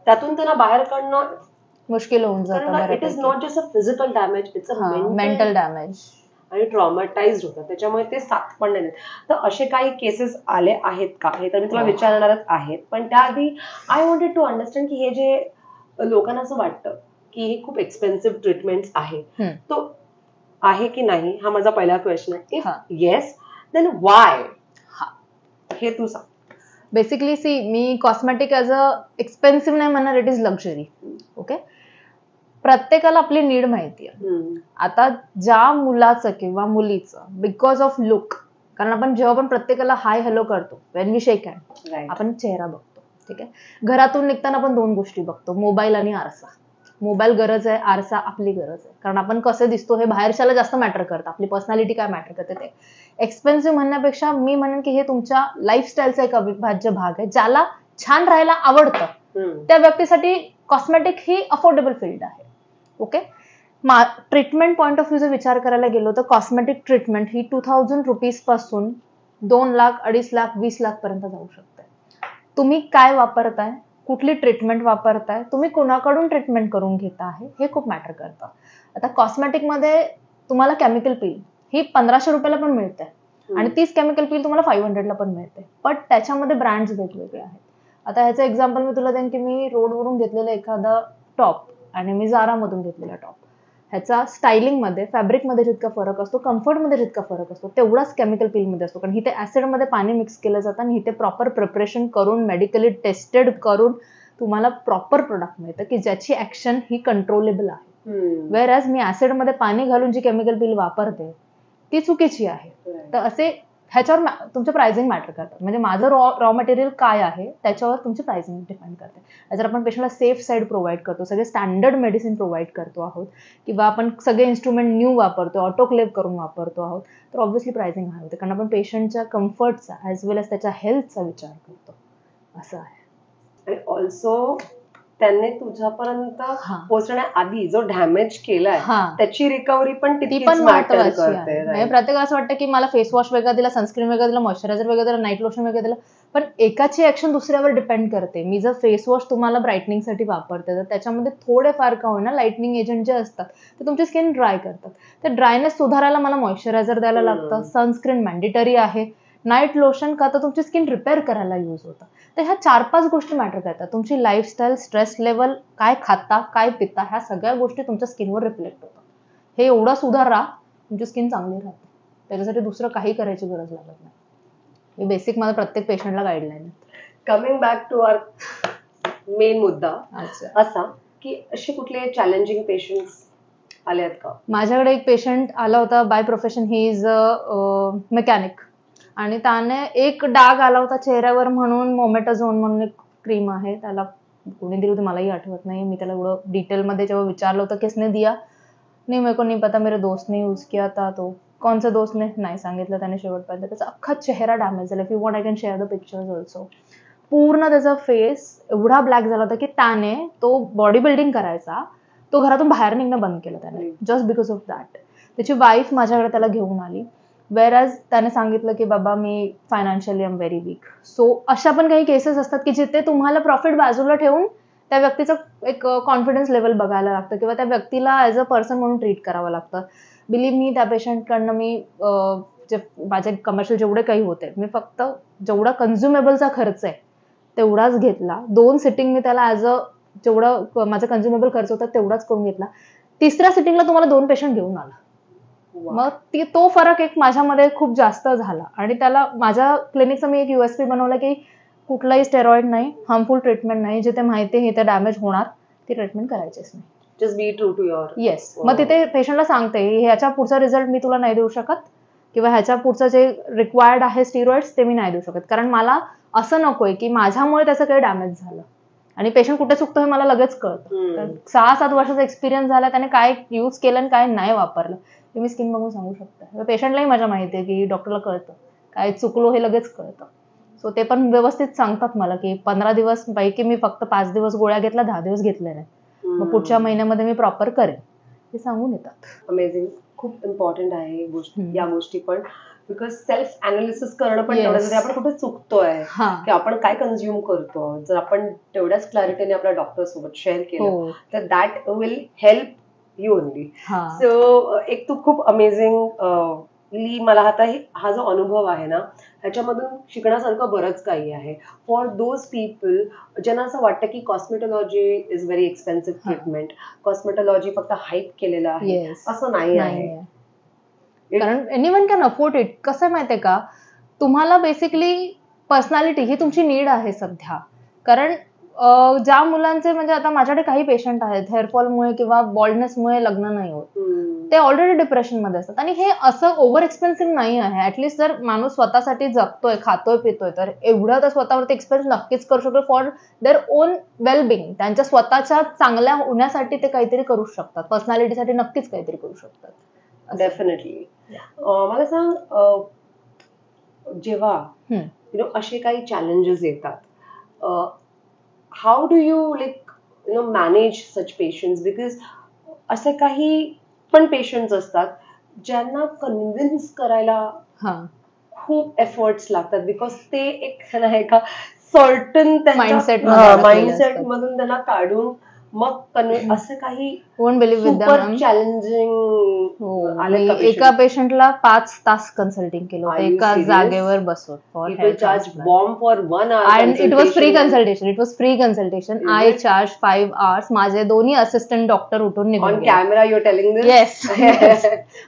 त्यातून त्यांना बाहेर काढणं मुश्किल होऊन जातं. It is not just a physical damage, it's a mental damage, आणि ट्रॉमाटाइज्ड होतात, त्याच्यामुळे ते साथ पण नाही देत. तर असे काही केसेस आले आहेत का हे तर मी तुला विचारणारच आहेत, पण त्याआधी आय वॉन्टेड टू अंडरस्टँड की हे जे लोकांना असं वाटतं की हे खूप एक्सपेन्सिव्ह ट्रीटमेंट आहे, तो आहे की नाही, हा माझा पहिला क्वेश्चन आहे. इफ येस देन वाय, हे तू सांग. Basically me cosmetic as a expensive नाही म्हणणार, इट इज लक्झरी. ओके, प्रत्येकाला आपली नीड माहिती आहे. आता ज्या मुलाचं किंवा मुलीचं बिकॉज ऑफ लुक, कारण आपण जेव्हा पण प्रत्येकाला हाय हॅलो करतो, वेन वी शेक हँड, आपण चेहरा बघतो. ठीक आहे, घरातून निघताना आपण 2 गोष्टी बघतो, मोबाईल आणि आरसा. मोबाईल गरज आहे, आरसा आपली गरज आहे, कारण आपण कसे दिसतो हे बाहेरच्याला जास्त मॅटर करतं, आपली पर्सनॅलिटी काय मॅटर करते ते. एक्सपेन्सिव्ह म्हणण्यापेक्षा मी म्हणेन की हे तुमच्या लाईफस्टाईलचा एक अविभाज्य भाग आहे. ज्याला छान राहायला आवडतं त्या व्यक्तीसाठी कॉस्मेटिक ही अफोर्डेबल फील्ड आहे. Okay, treatment point of view जर विचार करायला गेलो तर कॉस्मेटिक ट्रीटमेंट ही 2000 रुपीज पासून 2 लाख, 2.5 लाख, 20 लाख पर्यंत जाऊ शकते. तुम्ही काय वापरताय, कुठली ट्रीटमेंट वापरताय, तुम्ही कोणाकडून ट्रीटमेंट करून घेता आहे हे खूप मॅटर करतं. आता कॉस्मेटिकमध्ये तुम्हाला केमिकल पील ही 1500 रुपयाला पण मिळते, आणि तीच केमिकल पील तुम्हाला 500 ला पण मिळते, पण त्याच्यामध्ये ब्रँड्स वेगवेगळे आहेत. आता ह्याचं एक्झाम्पल मी तुला देईन की मी रोडवरून घेतलेला एखादा टॉप आणि मी जारामधून घेतलेला टॉप, ह्याचा स्टायलिंगमध्ये, फॅब्रिकमध्ये जितका फरक असतो, कम्फर्टमध्ये जितका फरक असतो, तेवढाच केमिकल पीलमध्ये असतो. कारण इथे ऍसिडमध्ये पाणी मिक्स केलं जातं आणि इथे प्रॉपर प्रिपरेशन करून, मेडिकली टेस्टेड करून तुम्हाला प्रॉपर प्रोडक्ट मिळतं की ज्याची ऍक्शन ही कंट्रोलेबल आहे. वेअर ॲज मी ऍसिडमध्ये पाणी घालून जी केमिकल पील वापरते ती चुकीची आहे. तर असे ह्याच्यावर तुमचं प्राइसिंग मॅटर करतात. म्हणजे माझं रॉ मटेरियल काय आहे त्याच्यावर तुमची प्राइसिंग डिपेंड करते. जर आपण पेशंटला सेफ साईड प्रोव्हाइड करतो, सगळे स्टँडर्ड मेडिसिन प्रोव्हाइड करतो आहोत किंवा आपण सगळे इन्स्ट्रुमेंट न्यू वापरतो, ऑटोक्लेव्ह करून वापरतो आहोत, तर ऑब्व्हियसली प्राइसिंग हाय होते. कारण आपण पेशंटच्या कम्फर्टचा ॲज वेल एज त्याच्या हेल्थचा विचार करतो. असं आहे. आणि ऑल्सो त्यांनी तुझ्यापर्यंत पोहोचण्याआधी जो डॅमेज केलाय त्याची रिकव्हरी पण ती पण महत्वाची आहे. प्रत्येकाला असं वाटतं की मला फेस वॉश वेगळा दिला, सनस्क्रीन वेगळा दिला, मॉइश्चरायझर वेगळा दिला, नाईट लोशन वेगळं दिलं, पण एकाची ऍक्शन दुसऱ्यावर डिपेंड करते. मी जर फेस वॉश तुम्हाला ब्राईटनिंगसाठी वापरते तर त्याच्यामध्ये थोडेफार का होईना लाईटनिंग एजंट जे असतात ते तुमची स्किन ड्राय करतात. तर ड्रायनेस सुधारायला मला मॉइश्चरायझर द्यायला लागतं, सनस्क्रीन मॅन्डेटरी आहे, नाईट लोशन का तर तुमची स्किन रिपेअर करायला यूज होतं. तर ह्या 4-5 गोष्टी मॅटर करतात. तुमची लाईफस्टाईल, स्ट्रेस लेवल, काय खाता, काय पिता, ह्या सगळ्या गोष्टी तुमच्या स्किनवर रिफ्लेक्ट होतात. हे एवढं सुधारा तुमची स्किन चांगली राहते. त्याच्यासाठी दुसरं काही करायची गरज लागत नाही. हे बेसिक मला प्रत्येक पेशंटला गाईडलाईन आहे. Coming back to our main मुद्दा असा की असे कुठले चॅलेंजिंग पेशंट्स आले आहेत का? माझ्याकडे एक पेशंट आला होता, by profession he is a mechanic, आणि त्याने एक डाग आला होता चेहऱ्यावर म्हणून मोमेटाझोन म्हणून एक क्रीम आहे, त्याला कोणी दिली होती मलाही आठवत नाही. मी त्याला एवढं डिटेलमध्ये जेव्हा विचारलं होतं किसने दिया, नहीं मेरे को नहीं पता, मेरे दोस्त ने यूज किया था. तो कौन से दोस्त ने नाही सांगितलं त्याने शेवटपर्यंत. त्याचा अख्खा चेहरा डॅमेज झाला. If you want I can share the pictures also. पूर्ण त्याचा फेस एवढा ब्लॅक झाला होता की त्याने तो बॉडी बिल्डिंग करायचा, तो घरातून बाहेर निघणं बंद केलं त्याने, जस्ट बिकॉज ऑफ दॅट. त्याची वाईफ माझ्याकडे त्याला घेऊन आली. वेअरॅज त्याने सांगितलं की बाबा मी financially am very weak. So अशा पण काही केसेस असतात की जिथे तुम्हाला प्रॉफिट बाजूला ठेवून त्या व्यक्तीचं एक कॉन्फिडन्स लेवल बघायला लागतं किंवा त्या व्यक्तीला ॲज अ पर्सन म्हणून ट्रीट करावं लागतं. बिलीव्ह मी, त्या पेशंटकडनं मी जे माझे कमर्शियल जेवढे काही होते, मी फक्त जेवढा कन्झ्युमेबलचा खर्च आहे तेवढाच घेतला. 2 सिटिंग मी त्याला ॲज अ जेवढं माझा कन्झ्युमेबल खर्च होता तेवढाच करून घेतला. 3ऱ्या सिटिंगला तुम्हाला 2 पेशंट घेऊन आला. मग तो फरक एक माझ्यामध्ये खूप जास्त झाला. आणि त्याला माझ्या क्लिनिकचा मी एक USP बनवला की कुठलाही स्टेरॉइड नाही, हार्मफुल ट्रीटमेंट नाही, जिथे माहिती आहे इथे डॅमेज होणार ती ट्रीटमेंट करायचीच नाही. Just be true to your. Yes. मग तिथे पेशंटला सांगते ह्याच्या पुढचा रिझल्ट मी तुला नाही देऊ शकत किंवा ह्याच्या पुढचं जे रिक्वायर्ड आहे स्टिरॉइड्स ते मी नाही देऊ शकत, कारण मला असं नकोय की माझ्यामुळे त्याचं काही डॅमेज झालं. आणि पेशंट कुठे चुकतो हे मला लगेच कळतं. 6-7 वर्षाचा एक्सपिरियन्स झाला, त्याने काय यूज केलं आणि काय नाही वापरलं हे मी स्किन बघून सांगू शकते. पेशंटलाही माझ्या माहिती आहे की डॉक्टरला कळतं काय चुकलो हे लगेच कळतं. सो ते पण व्यवस्थित सांगतात मला की 15 दिवस पैकी मी फक्त 5 दिवस गोळ्या घेतल्या, 10 दिवस घेतले नाही, मग पुढच्या महिन्यामध्ये मी प्रॉपर करेन हे सांगून येतात. अमेझिंग. खूप इम्पॉर्टंट आहे या गोष्टी पण, बिकॉज सेल्फ अनालिसिस करणं पण तेवढं, आपण कुठे चुकतोय की आपण काय कन्झ्युम करतो, जर आपण तेवढ्याच क्लॅरिटीने आपल्या डॉक्टर सोबत शेअर केलं तर that will help you only. So एक तू खूप अमेझिंग मला आता हा जो अनुभव आहे ना ह्याच्यामधून शिकण्यासारखं बरंच काही आहे. फॉर दोज पीपल ज्यांना असं वाटतं की cosmetology is very expensive treatment, cosmetology फक्त हाईप केलेलं आहे, असं नाही आहे. कारण एनीवन कॅन अफोर्ड इट. कसं आहे माहितीये का, तुम्हाला बेसिकली पर्सनॅलिटी ही तुमची नीड आहे सध्या. कारण ज्या मुलांचे म्हणजे आता माझ्याकडे काही पेशंट आहेत हेअरफॉलमुळे किंवा बॉल्डनेसमुळे लग्न नाही होत, ते ऑलरेडी डिप्रेशन मध्ये असतात. आणि हे असं ओव्हर एक्सपेन्सिव्ह नाही आहे. ऍटलीस्ट जर माणूस स्वतःसाठी जगतोय, खातोय, पितोय तर एवढं तर स्वतःवरती एक्सपेन्स नक्कीच करू शकतो फॉर देअर ओन वेलबिंग. त्यांच्या स्वतःच्या चांगल्या होण्यासाठी ते काहीतरी करू शकतात, पर्सनॅलिटीसाठी नक्कीच काहीतरी करू शकतात. डेफिनेटली. मला सांग, जेव्हा असे काही चॅलेंजेस येतात, how do you manage such patients? Because असे काही पण पेशंट्स असतात ज्यांना कन्व्हिन्स करायला खूप एफर्ट्स लागतात, बिकॉज ते एका सर्टन माइंडसेट मधून त्यांना काढून मग असं काही won't believe Vidya super ma'am, challenging आलं का एका पेशंटला 5 तास कन्सल्टिंग केलं होतं Are you एका serious? जागेवर बसून for people health charge transplant. bomb for 1 hour And it was free consultation consultation. It was free consultation. Is I it? charged 5 hours. माझे दोन्ही असिस्टंट डॉक्टर उठून निघून on गेले. camera you're telling this yes.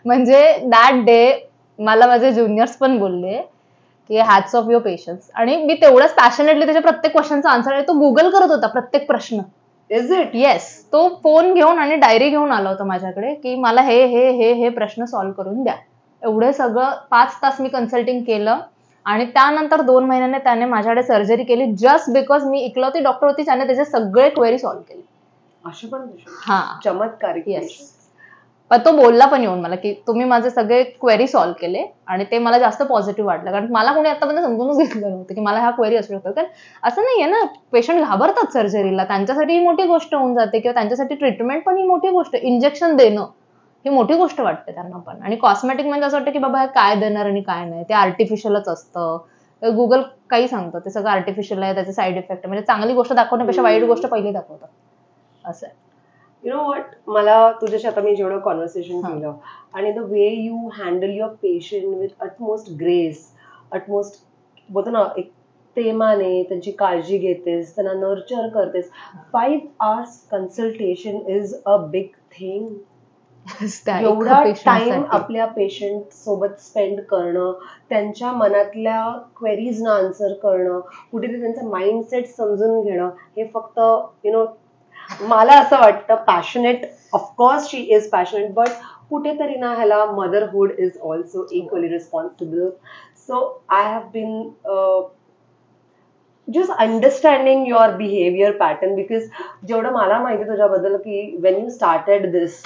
म्हणजे that day मला माझे juniors पण बोलले की हॅट्स ऑफ युअर पेशन्स. आणि मी तेवढंच पॅशनेटली त्याच्या प्रत्येक क्वेश्चनचा आन्सर आहे. तो गुगल करत होता प्रत्येक प्रश्न. is it येस, तो फोन घेऊन आणि डायरी घेऊन आला होता माझ्याकडे की मला हे हे हे हे प्रश्न सॉल्व्ह करून द्या. एवढे सगळं 5 तास मी कन्सल्टिंग केलं. आणि त्यानंतर 2 महिन्याने त्याने माझ्याकडे सर्जरी केली जस्ट बिकॉज मी इकलौती डॉक्टर होती त्याने त्याचे सगळे क्वेरी सॉल्व्ह केले. असे पण हा, चमत्कारिक येस. patients. पण तो बोलला पण येऊन मला की तुम्ही माझे सगळे क्वेरी सॉल्व्ह केले. आणि ते मला जास्त पॉझिटिव्ह वाटलं कारण मला कोणी आतापर्यंत समजूनच घेतलं नव्हतं की मला ह्या क्वेरी असू शकतात. कारण असं नाहीये ना, पेशंट घाबरतात सर्जरीला, त्यांच्यासाठी ही मोठी गोष्ट होऊन जाते किंवा त्यांच्यासाठी ट्रीटमेंट पण ही मोठी गोष्ट, इंजेक्शन देणं ही मोठी गोष्ट वाटते त्यांना पण. आणि कॉस्मेटिक म्हणजे असं वाटतं की बाबा काय देणार आणि काय नाही, ते आर्टिफिशियलच असतं. गुगल काही सांगतं ते सगळं आर्टिफिशियल आहे, त्याचे साईड इफेक्ट, म्हणजे चांगली गोष्ट दाखवण्यापेक्षा वाईट गोष्ट पहिली दाखवतात. असं आहे. यु नो वॉट, मला तुझ्याशी आता मी जेवढं कॉन्व्हर्सेशन केलं आणि the way you handle your patient with utmost grace, utmost बोलतो ना एक प्रेमाने त्यांची काळजी घेतेस, त्यांना नर्चर करतेस. 5 hours consultation is a big thing. एवढा टाइम आपल्या पेशंट सोबत स्पेंड करणं, त्यांच्या मनातल्या क्वेरीजना आन्सर करणं, कुठेतरी त्यांचा माइंडसेट समजून घेणं, हे फक्त यु नो मला असं वाटतं passionate, of course she is passionate, but कुठेतरी ना ह्याला motherhood is also equally responsible. So I have been just understanding your behavior pattern because जेवढं मला माहिती तुझ्याबद्दल की when you started this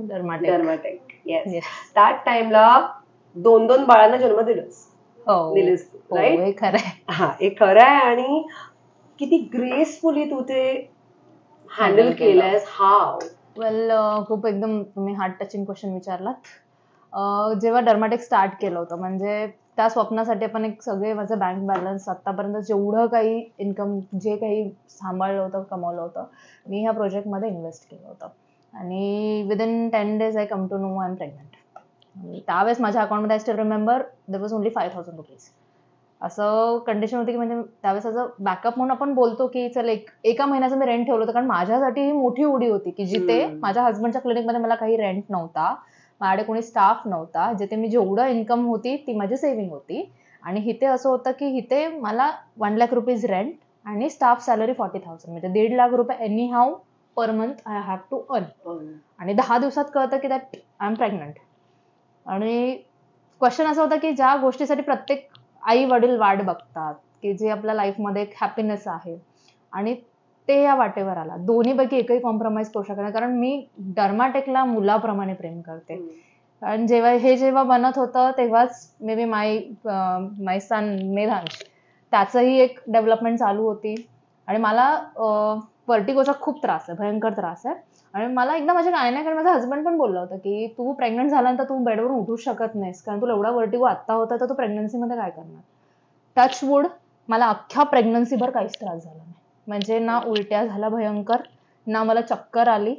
Dermatech, yes, that टाइमला 2 बाळांना जन्म दिलीस, राईट? हे खरं आहे. हा, हे खरं आहे. आणि किती ग्रेसफुली तू ते हँडल केलंयस. हाव? वेल, खूप एकदम तुम्ही हार्ट टचिंग क्वेश्चन विचारलात. जेव्हा डर्माटेक स्टार्ट केलं होतं म्हणजे त्या स्वप्नासाठी आपण एक सगळे माझं बँक बॅलन्स आतापर्यंत जेवढं काही इन्कम जे काही सांभाळलं होतं, कमावलं होतं, मी ह्या प्रोजेक्टमध्ये इन्व्हेस्ट केलं होतं. आणि within 10 days I come to know I am pregnant. त्यावेळेस माझ्या अकाउंटमध्ये I still remember there was only 5,000 rupees. असं कंडिशन होती की म्हणजे त्यावेळेस असं बॅकअप म्हणून आपण बोलतो की चल एका महिन्याचं मी रेंट ठेवलं होतं कारण माझ्यासाठी ही मोठी उडी होती की जिथे माझ्या हस्बंडच्या क्लिनिकमध्ये मला काही रेंट नव्हता, माझ्याकडे कोणी स्टाफ नव्हता, जिथे मी जेवढं इन्कम होती ती माझी सेव्हिंग होती. आणि इथे असं होतं की इथे मला 1 lakh रुपीज रेंट आणि स्टाफ सॅलरी 40,000, म्हणजे 1.5 लाख रुपये anyhow per month I have to earn. आणि 10 दिवसात कळतं की दॅट आय एम प्रेग्नंट. आणि क्वेश्चन असा होता की ज्या गोष्टीसाठी प्रत्येक आई वडील वाट बघतात, की जे आपल्या लाईफमध्ये एक हॅपीनेस आहे, आणि ते या वाटेवर आला. दोन्हीपैकी एकही कॉम्प्रोमाइज करू शकत नाही कारण मी डर्माटेकला मुलाप्रमाणे प्रेम करते. आणि जेव्हा बनत होतं तेव्हाच may be my son Medhansh, त्याचंही एक डेव्हलपमेंट चालू होती. आणि मला वर्टिगोचा खूप त्रास आहे, भयंकर त्रास आहे. आणि मला एकदा माझ्या गायनेकडे माझा हस्बंड पण बोलला होता की तू प्रेग्नंट झाल्यानंतर तू बेडवरून उठू शकत नाहीस कारण तुला एवढा वर्टिगो आत्ता होता तर तू प्रेग्नन्सीमध्ये काय करणार. टच वूड, मला अख्ख्या प्रेग्नन्सीभर काहीच त्रास झाला नाही. म्हणजे ना उलट्या झाल्या भयंकर, ना मला चक्कर आली.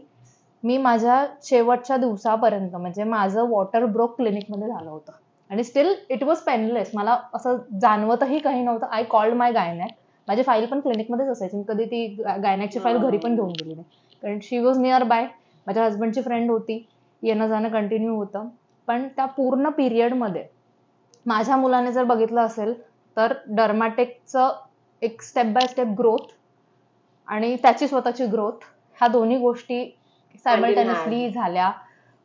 मी माझ्या शेवटच्या दिवसापर्यंत म्हणजे माझं वॉटर ब्रोक क्लिनिकमध्ये झालं होतं आणि स्टील इट वॉज पेनलेस. मला असं जाणवतही काही नव्हतं. I called my gynaec. माझी फाईल पण क्लिनिकमध्येच असायची, मी कधी ती गायनॅकची फाईल घरी पण घेऊन गेली नाही कारण शी वॉज नियर बाय. माझ्या हस्बंडची फ्रेंड होती, येणं जाणं कंटिन्यू होतं. पण त्या पूर्ण पिरियडमध्ये माझ्या मुलाने जर बघितलं असेल तर डर्माटेकचं एक स्टेप बाय स्टेप ग्रोथ आणि त्याची स्वतःची ग्रोथ, ह्या दोन्ही गोष्टी सायमल्टेनियसली झाल्या.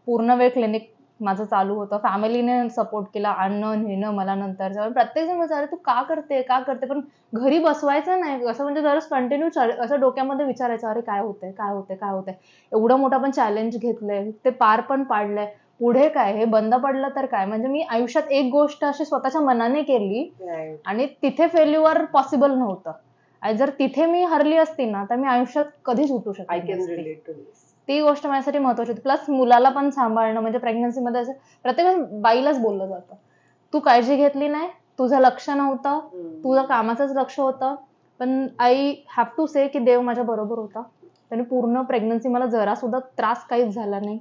पूर्ण वेळ क्लिनिक माझं चालू होतं. फॅमिलीने सपोर्ट केला, आणणं नेणं मला नंतर. प्रत्येक जण म्हणतो अरे तू का करते, पण घरी बसवायचं नाही असं, म्हणजे जरा कंटिन्यू असं डोक्यामध्ये विचारायचं अरे काय होतंय. एवढं मोठं पण चॅलेंज घेतलंय, ते पार पण पाडलंय, पुढे काय, हे बंद पडलं तर काय. म्हणजे मी आयुष्यात एक गोष्ट अशी स्वतःच्या मनाने केली आणि तिथे फेल्युअर पॉसिबल नव्हतं. आणि जर तिथे मी हरली असती ना तर मी आयुष्यात कधीच उठू शकत नसते. ती गोष्ट माझ्यासाठी महत्वाची होती. प्लस मुलाला पण सांभाळणं, म्हणजे प्रेग्नन्सीमध्ये असं प्रत्येक बाईलाच बोललं जातं तू काळजी घेतली नाही, तुझं लक्ष नव्हतं, तुझं कामाचंच लक्ष होतं. पण आय हॅव टू से की देव माझ्या बरोबर होता. त्याने पूर्ण प्रेग्नन्सी मला जरा सुद्धा त्रास काहीच झाला नाही.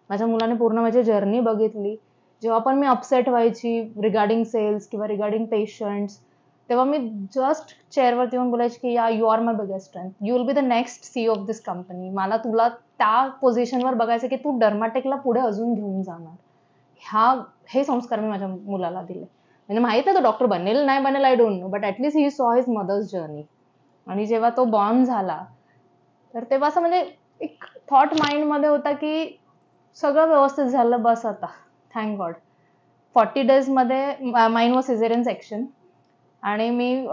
माझ्या मुलाने पूर्ण माझी जर्नी बघितली. जेव्हा पण मी अपसेट व्हायची रिगार्डिंग सेल्स किंवा रिगार्डिंग पेशंट्स, तेव्हा मी जस्ट चेअरवरती येऊन बोलायची की या you are my biggest strength, you will be the next CEO of this company. मला तुला त्या पोझिशनवर बघायचं की तू डर्माटेकला पुढे अजून घेऊन जाणार. हे संस्कार मी माझ्या मुलाला दिले. म्हणजे माहित आहे तो डॉक्टर बनेल नाही बनेल I don't know, but at least he saw his mother's journey. आणि जेव्हा तो बॉर्न झाला तर तेव्हा असं म्हणजे एक थॉट माइंड मध्ये होता की सगळं व्यवस्थित झालं, बस आता थँक गॉड. 40 days मध्ये माइन वॉज सिझेरियन सेक्शन आणि मी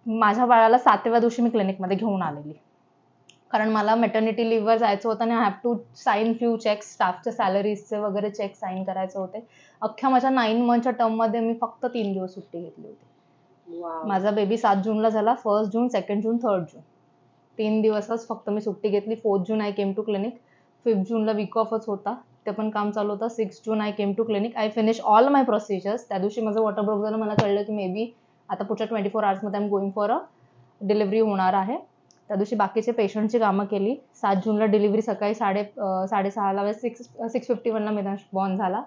माझ्या बाळाला 7व्या दिवशी मी क्लिनिकमध्ये घेऊन आलेली, कारण मला मेटर्निटी लिव्हवर जायचं होतं आणि I have to sign few cheques, स्टाफच्या सॅलरीजचे वगैरे चेक साईन करायचे होते. अख्ख्या माझ्या 9 monthच्या टर्म मध्ये मी फक्त 3 दिवस सुट्टी घेतली होती. माझा बेबी 7 जूनला झाला, 1 जून, 2 जून, 3 जून, 3 दिवसच फक्त मी सुट्टी घेतली. 4 जून आय केम टू क्लिनिक. 5 जूनला वीक ऑफच होता, ते पण काम चालू होतं. 6 June I came to clinic. I finish all my procedures. त्या दिवशी माझं वॉटर ब्रोक झालं, मला कळलं की मे बी आता पुढच्या 24 hours मध्ये I am going for a delivery होणार आहे. त्या दिवशी बाकीचे पेशंटची कामं केली. 7 जूनला डिलिव्हरी सकाळी 6:30ला 6:51ला मेदांश बॉर्न झाला.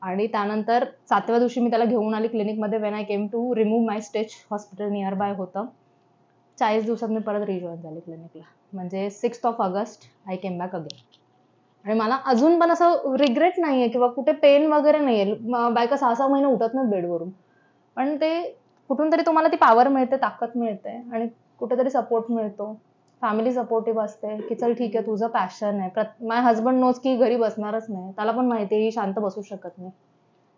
आणि त्यानंतर 7व्या दिवशी मी त्याला घेऊन आली क्लिनिकमध्ये. When I came to remove my stitch, hospital nearby होतं. 40 दिवसात मी परत रिजॉईन झाले क्लिनिकला. म्हणजे 6 August I came back again. आणि मला अजून पण असं रिग्रेट नाहीये किंवा कुठे पेन वगैरे नाहीये. बायका 6-6 महिने उठत नाही बेडवरून, पण ते कुठून तरी तुम्हाला ती पॉवर मिळते, ताकद मिळते आणि कुठेतरी सपोर्ट मिळतो. फॅमिली सपोर्टिव्ह असते की चल ठीक आहे तुझं पॅशन आहे. माय हजबंड नोज की घरी बसणारच नाही, त्याला पण माहिती आहे ही शांत बसू शकत नाही,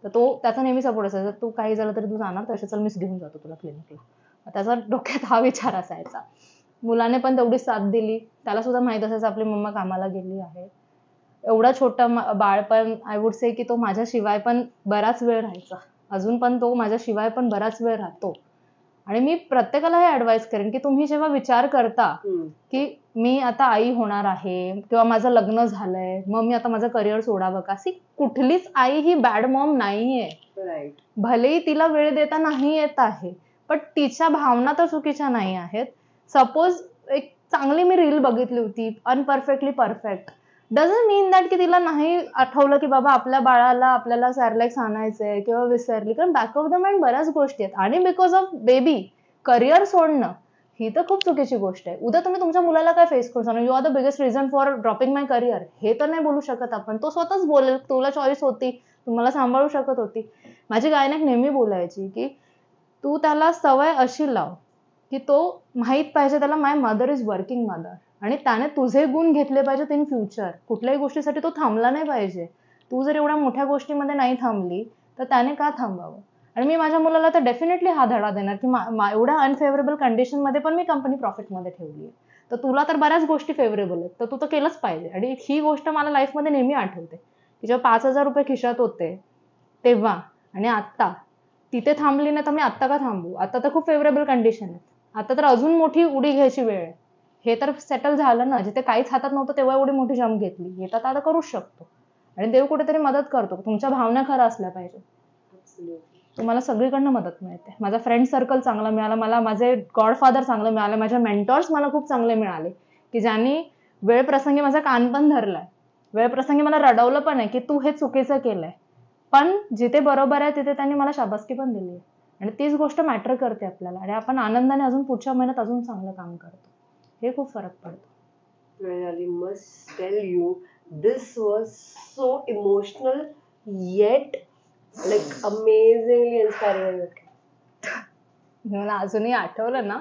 तर तो त्याचा नेहमी सपोर्ट असायचा. तू काही झालं तरी तू जाणार, तसे चल मीच घेऊन जातो तुला क्लिनिकला. त्याचा डोक्यात हा विचार असायचा. मुलाने पण तेवढीच साथ दिली. त्याला सुद्धा माहित असायचं आपली मम्मा कामाला गेली आहे. एवढा छोटा बाळ पण आय वुड से की तो माझ्याशिवाय पण बराच वेळ राहायचा. अजून पण तो माझ्याशिवाय पण बराच वेळ राहतो. आणि मी प्रत्येकाला हे ऍडवाइस करेन की तुम्ही जेव्हा विचार करता की मी आता आई होणार आहे किंवा माझं लग्न झालंय मग मी आता माझं करिअर सोडावं का, कुठलीच आई ही बॅड मॉम नाहीये. भलेही तिला वेळ देता नाही येत आहे, पण तिच्या भावना तर चुकीच्या नाही आहेत. सपोज एक चांगली मी रील बघितली होती, अनपरफेक्टली परफेक्ट, डझंट मीन दॅट की तिला नाही आठवलं की बाबा आपल्या बाळाला आपल्याला सॅरलॅक्स आणायचंय किंवा विसरली, कारण बॅक ऑफ द माइंड बऱ्याच गोष्टी आहेत. आणि बिकॉज ऑफ बेबी करिअर सोडणं ही तर खूप चुकीची गोष्ट आहे. उद्या तुम्ही तुमच्या मुलाला काय फेस करू शकणार, you are the biggest reason for dropping my career, हे तर नाही बोलू शकत आपण. तो स्वतःच बोलेल तुला चॉईस होती, तुम्हाला सांभाळू शकत होती. माझी गायनेक नेहमी बोलायची की तू त्याला सवय अशी लाव की तो माहित पाहिजे त्याला माय मदर इज वर्किंग मदर, आणि त्याने तुझे गुण घेतले पाहिजेत इन फ्युचर. कुठल्याही गोष्टीसाठी तो थांबला नाही पाहिजे. तू जर एवढ्या मोठ्या गोष्टीमध्ये नाही थांबली तर त्याने का थांबावं. आणि मी माझ्या मुलाला तर डेफिनेटली हा धडा देणार की एवढ्या अनफेवरेबल कंडिशन मध्ये पण मी कंपनी प्रॉफिटमध्ये ठेवली आहे, तर तुला तर बऱ्याच गोष्टी फेवरेबल आहेत, तर तू तर केलंच पाहिजे. आणि ही गोष्ट मला लाईफमध्ये नेहमी आठवते की जेव्हा 5,000 रुपये खिशात होते तेव्हा आणि आत्ता, तिथे थांबली नाही तर मी आत्ता का थांबू. आता तर खूप फेवरेबल कंडिशन आहे, आता तर अजून मोठी उडी घ्यायची वेळ आहे. हे तर सेटल झालं ना, जिथे काहीच हातात नव्हतं तेव्हा एवढी मोठी जंप घेतली, हे तर आता करूच शकतो. आणि देव कुठेतरी मदत करतो. तुमच्या भावना खरं असल्या पाहिजे, तुम्हाला सगळीकडनं मदत मिळते. माझा फ्रेंड सर्कल चांगला मिळाला मला, माझे गॉडफादर चांगले मिळाले, माझे मेंटॉर्स मला खूप चांगले मिळाले की ज्यांनी वेळ प्रसंगी माझा कान पण धरलाय, वेळ प्रसंगी मला रडवलं पण आहे की तू हे चुकीचं केलंय, पण जिथे बरोबर आहे तिथे त्यांनी मला शाबासकी पण दिली. आणि तीच गोष्ट मॅटर करते आपल्याला, आणि आपण आनंदाने अजून पुढच्या महिन्यात अजून चांगलं काम करतो. हे खूप फरक पडतो. I must tell you, this was so emotional yet like amazingly inspiring. मला अजूनही आठवलं ना,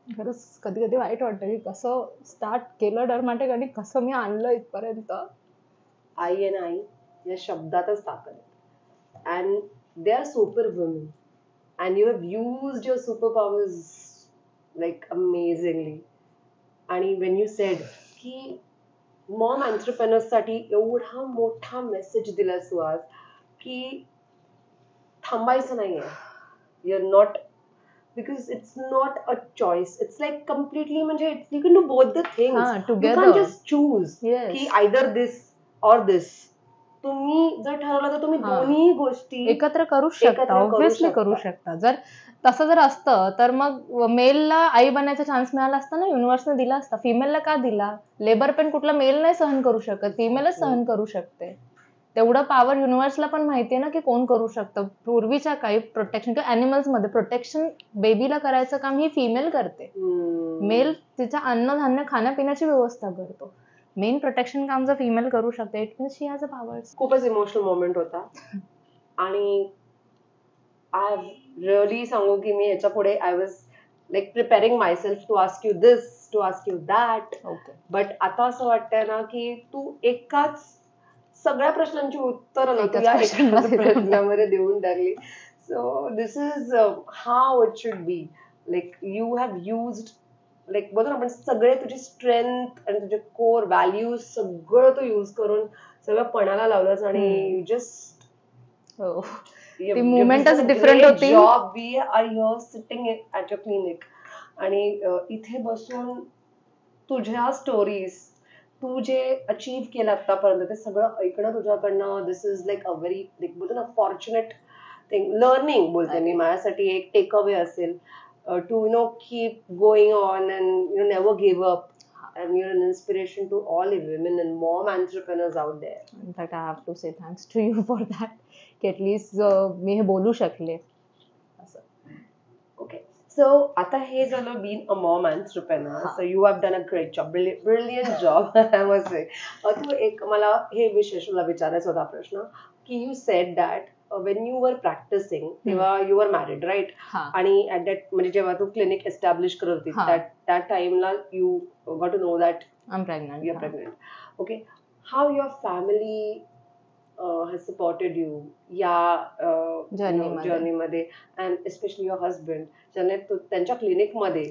खरंच कधी कधी वाईट वाटतं की कसं स्टार्ट केलं डर्माटेक आणि कसं मी आणलं इथपर्यंत. आई आणि आई या शब्दातच ताकद आहे. and they are super women and you have used your superpowers like amazingly. आणि when you said की मॉम एंटरप्रेनर्स साठी एवढा मोठा मेसेज दिलास तू आज की थांबायचं नाहीये. you're not, because it's not a choice, it's like completely म्हणजे you can do both the things. together. You can't just choose Yes. की either this or this. तुम्ही जर ठरवलं तर तुम्ही दोन्ही गोष्टी एकत्र करू शकता, ऑब्व्हियसली करू शकता. जर तसं जर असतं तर मग मेलला आई बनायचा चान्स मिळाला असता ना, युनिव्हर्सने दिला असता. फिमेलला का दिला? लेबर पेन कुठला मेल नाही सहन करू शकत, फिमेलच सहन करू शकते. तेवढं पॉवर युनिव्हर्सला पण माहितीये ना की कोण करू शकतं. पूर्वीच्या काही प्रोटेक्शन किंवा अॅनिमल्स मध्ये प्रोटेक्शन बेबीला करायचं काम ही फिमेल करते. मेल तिच्या अन्नधान्य खाण्यापिण्याची व्यवस्था करतो. मेन प्रोटेक्शन काम जर फिमेल करू शकते, it means she has a powers. खूपच इमोशनल मोमेंट होता. आणि आय रिअली सांगू की मी ह्याच्या पुढे I was like preparing myself to ask you this, to ask you that. Okay. But आता असं वाटतंय ना की तू एकाच सगळ्या प्रश्नांची उत्तरं ना तू एकाच या प्रश्नाला एकाच देऊन प्रश्नामध्ये देऊन टाकली. So this is how it should be. Like you have used like बोलतो ना आपण सगळे तुझी स्ट्रेंथ आणि तुझे कोर व्हॅल्यूज सगळं तू युज करून सगळं पणाला लावलंस आणि यू जस्ट हो. ती मोमेंटच डिफरंट होती. Job. We are here sitting at your clinic आणि इथे बसून तुझ्या स्टोरीज तू जे अचीव्ह केलं आतापर्यंत ते सगळं ऐकणं तुझ्याकडनं this is like a very like बोलतो ना फॉर्च्युनेट थिंग. लर्निंग बोलते मी, माझ्यासाठी एक टेक अवे असेल to keep going on and never give up. And you're an inspiration to all women and mom entrepreneurs out there. In fact, I have to say thanks to you for that. की at least मी हे बोलू शकले. Okay. So आता हे झालं being a mom entrepreneur. So you have done a great job, brilliant job. I must say. तू एक मला हे विशेष तुला विचारायचा होता प्रश्न की you said that when you were practicing तेव्हा you were married, right? आणि at that म्हणजे जेव्हा तू क्लिनिक एस्टॅब्लिश करत होती त्या टाइमला you got to know that I'm pregnant. You're pregnant. Okay. How your family has supported you या journey मध्ये and especially your husband ज्याने त्यांच्या क्लिनिक मध्ये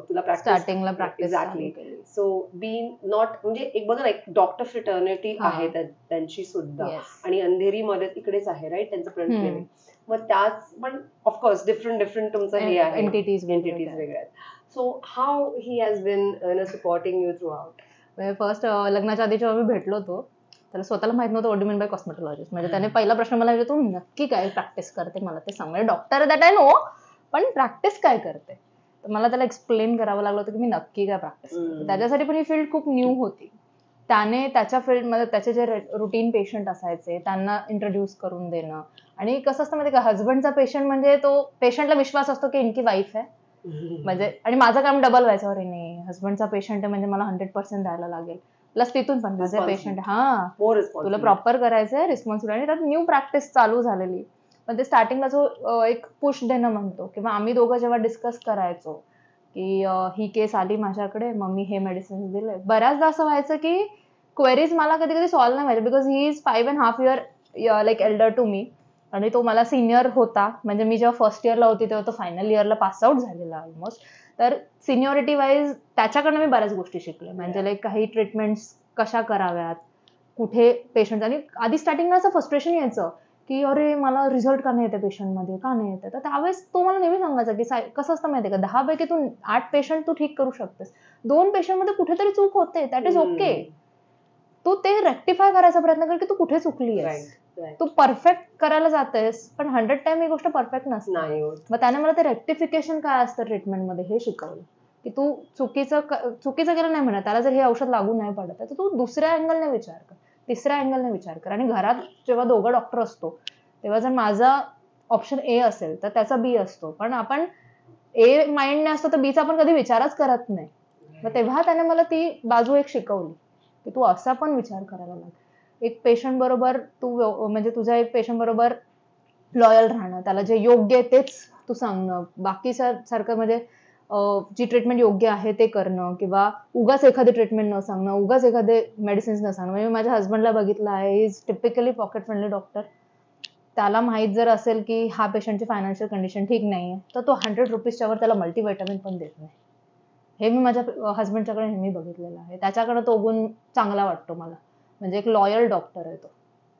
तुला स्टार्टिंगला practice. Exactly. So being not म्हणजे एक बघा ना एक डॉक्टर फ्रेटर्निटी आहे त्यांची सुद्धा आणि अंधेरीमध्ये तिकडेच आहे राईट त्यांचं फ्रंट क्लिनिक. मग त्याच पण ऑफकोर्स डिफरंट तुमचं हे आहे एंटिटीज वेगळ्या आहेत. So how he has been supporting you throughout. First लग्नाच्या आधी जेव्हा मी भेटलो होतो त्याला स्वतःला माहित नव्हतं व्हॉट डू मीन बाय कॉस्मेटॉलॉजिस्ट. म्हणजे त्याने पहिला प्रश्न मला विचारला, तू नक्की काय प्रॅक्टिस करते मला ते सांग. म्हणजे डॉक्टर दॅट आय नो, पण प्रॅक्टिस काय करते. तर मला त्याला एक्सप्लेन करावं लागलं होतं की मी नक्की काय प्रॅक्टिस करते. त्याच्यासाठी पण ही फील्ड खूप न्यू होती. त्याने त्याच्या फील्डमध्ये त्याचे जे रुटीन पेशंट असायचे त्यांना इंट्रोड्यूस करून देणं. आणि कसं असतं माहिती का, हजबंडचा पेशंट म्हणजे तो पेशंटला विश्वास असतो की इनकी वाईफ आहे. म्हणजे आणि माझं काम डबल व्हायचं, अरे नाही हजबंडचा पेशंट आहे म्हणजे मला 100% द्यायला लागेल. प्लस तिथून पण माझे पेशंट तुला प्रॉपर करायचंय रिस्पॉन्सिबिलिटी. त्यात न्यू प्रॅक्टिस चालू झालेली. पण ते स्टार्टिंगला जो एक पुश देणं म्हणतो किंवा आम्ही दोघं जेव्हा डिस्कस करायचो की ही केस आली माझ्याकडे मग मी हे मेडिसिन दिले, बऱ्याचदा असं व्हायचं की क्वेरीज मला कधी कधी सॉल्व्ह नाही व्हायचे because he is 5.5 year like elder to me आणि तो मला सिनियर होता. म्हणजे मी जेव्हा फर्स्ट इयरला होती तेव्हा तो फायनल इयरला पास आउट झालेला ऑलमोस्ट. तर सिनियरिटी वाईज त्याच्याकडनं मी बऱ्याच गोष्टी शिकले. म्हणजे लाईक काही ट्रीटमेंट्स कशा कराव्यात, कुठे पेशंट. आणि आधी स्टार्टिंगला असं फ्रस्ट्रेशन यायचं की अरे मला रिझल्ट का नाही येते पेशंटमध्ये, का नाही येते. तर त्यावेळेस तो मला नेहमी सांगायचा की कसं असतं माहितीये का, 10 पैकी तू 8 पेशंट तू ठीक करू शकतेस, 2 पेशंटमध्ये कुठेतरी चूक होते, दॅट इज ओके. तू ते रेक्टिफाय करायचा प्रयत्न कर की तू कुठे चुकली आहेस. तू परफेक्ट करायला जातेस पण 100 टाइम ही गोष्ट परफेक्ट नसते. मग त्याने मला ते रेक्टिफिकेशन काय असतं ट्रीटमेंटमध्ये हे शिकवलं की तू चुकीचं केलं नाही म्हणत, त्याला जर हे औषध लागू नाही पडत तर तू दुसऱ्या अँगलने विचार कर, तिसऱ्या अँगलने विचार कर. आणि घरात जेव्हा दोघं डॉक्टर असतो तेव्हा जर माझा ऑप्शन ए असेल तर त्याचा बी असतो, पण आपण ए माइंडने असतो तर बीचा आपण कधी विचारच करत नाही. मग तेव्हा त्याने मला ती बाजू एक शिकवली की तू असा पण विचार करायला लाग. एक पेशंट बरोबर तू म्हणजे तुझ्या एक पेशंट बरोबर लॉयल राहणं, त्याला जे योग्य आहे तेच तू सांगणं, बाकी सारखं म्हणजे जी ट्रीटमेंट योग्य आहे ते करणं किंवा उगाच एखादी ट्रीटमेंट न सांगणं, उगाच एखादे मेडिसिन्स न सांगणं. म्हणजे माझ्या हजबंडला बघितलं आहे, he is typically pocket friendly doctor. त्याला माहित जर असेल की हा पेशंटची फायनान्शियल कंडिशन ठीक नाहीये तर तो 100 रुपीजच्या वर त्याला मल्टीव्हिटॅमिन पण देत नाही. हे मी माझ्या हजबंडच्याकडे नेहमी बघितलेलं आहे. त्याच्याकडे तो गुण चांगला वाटतो मला. म्हणजे एक लॉयल डॉक्टर आहे तो.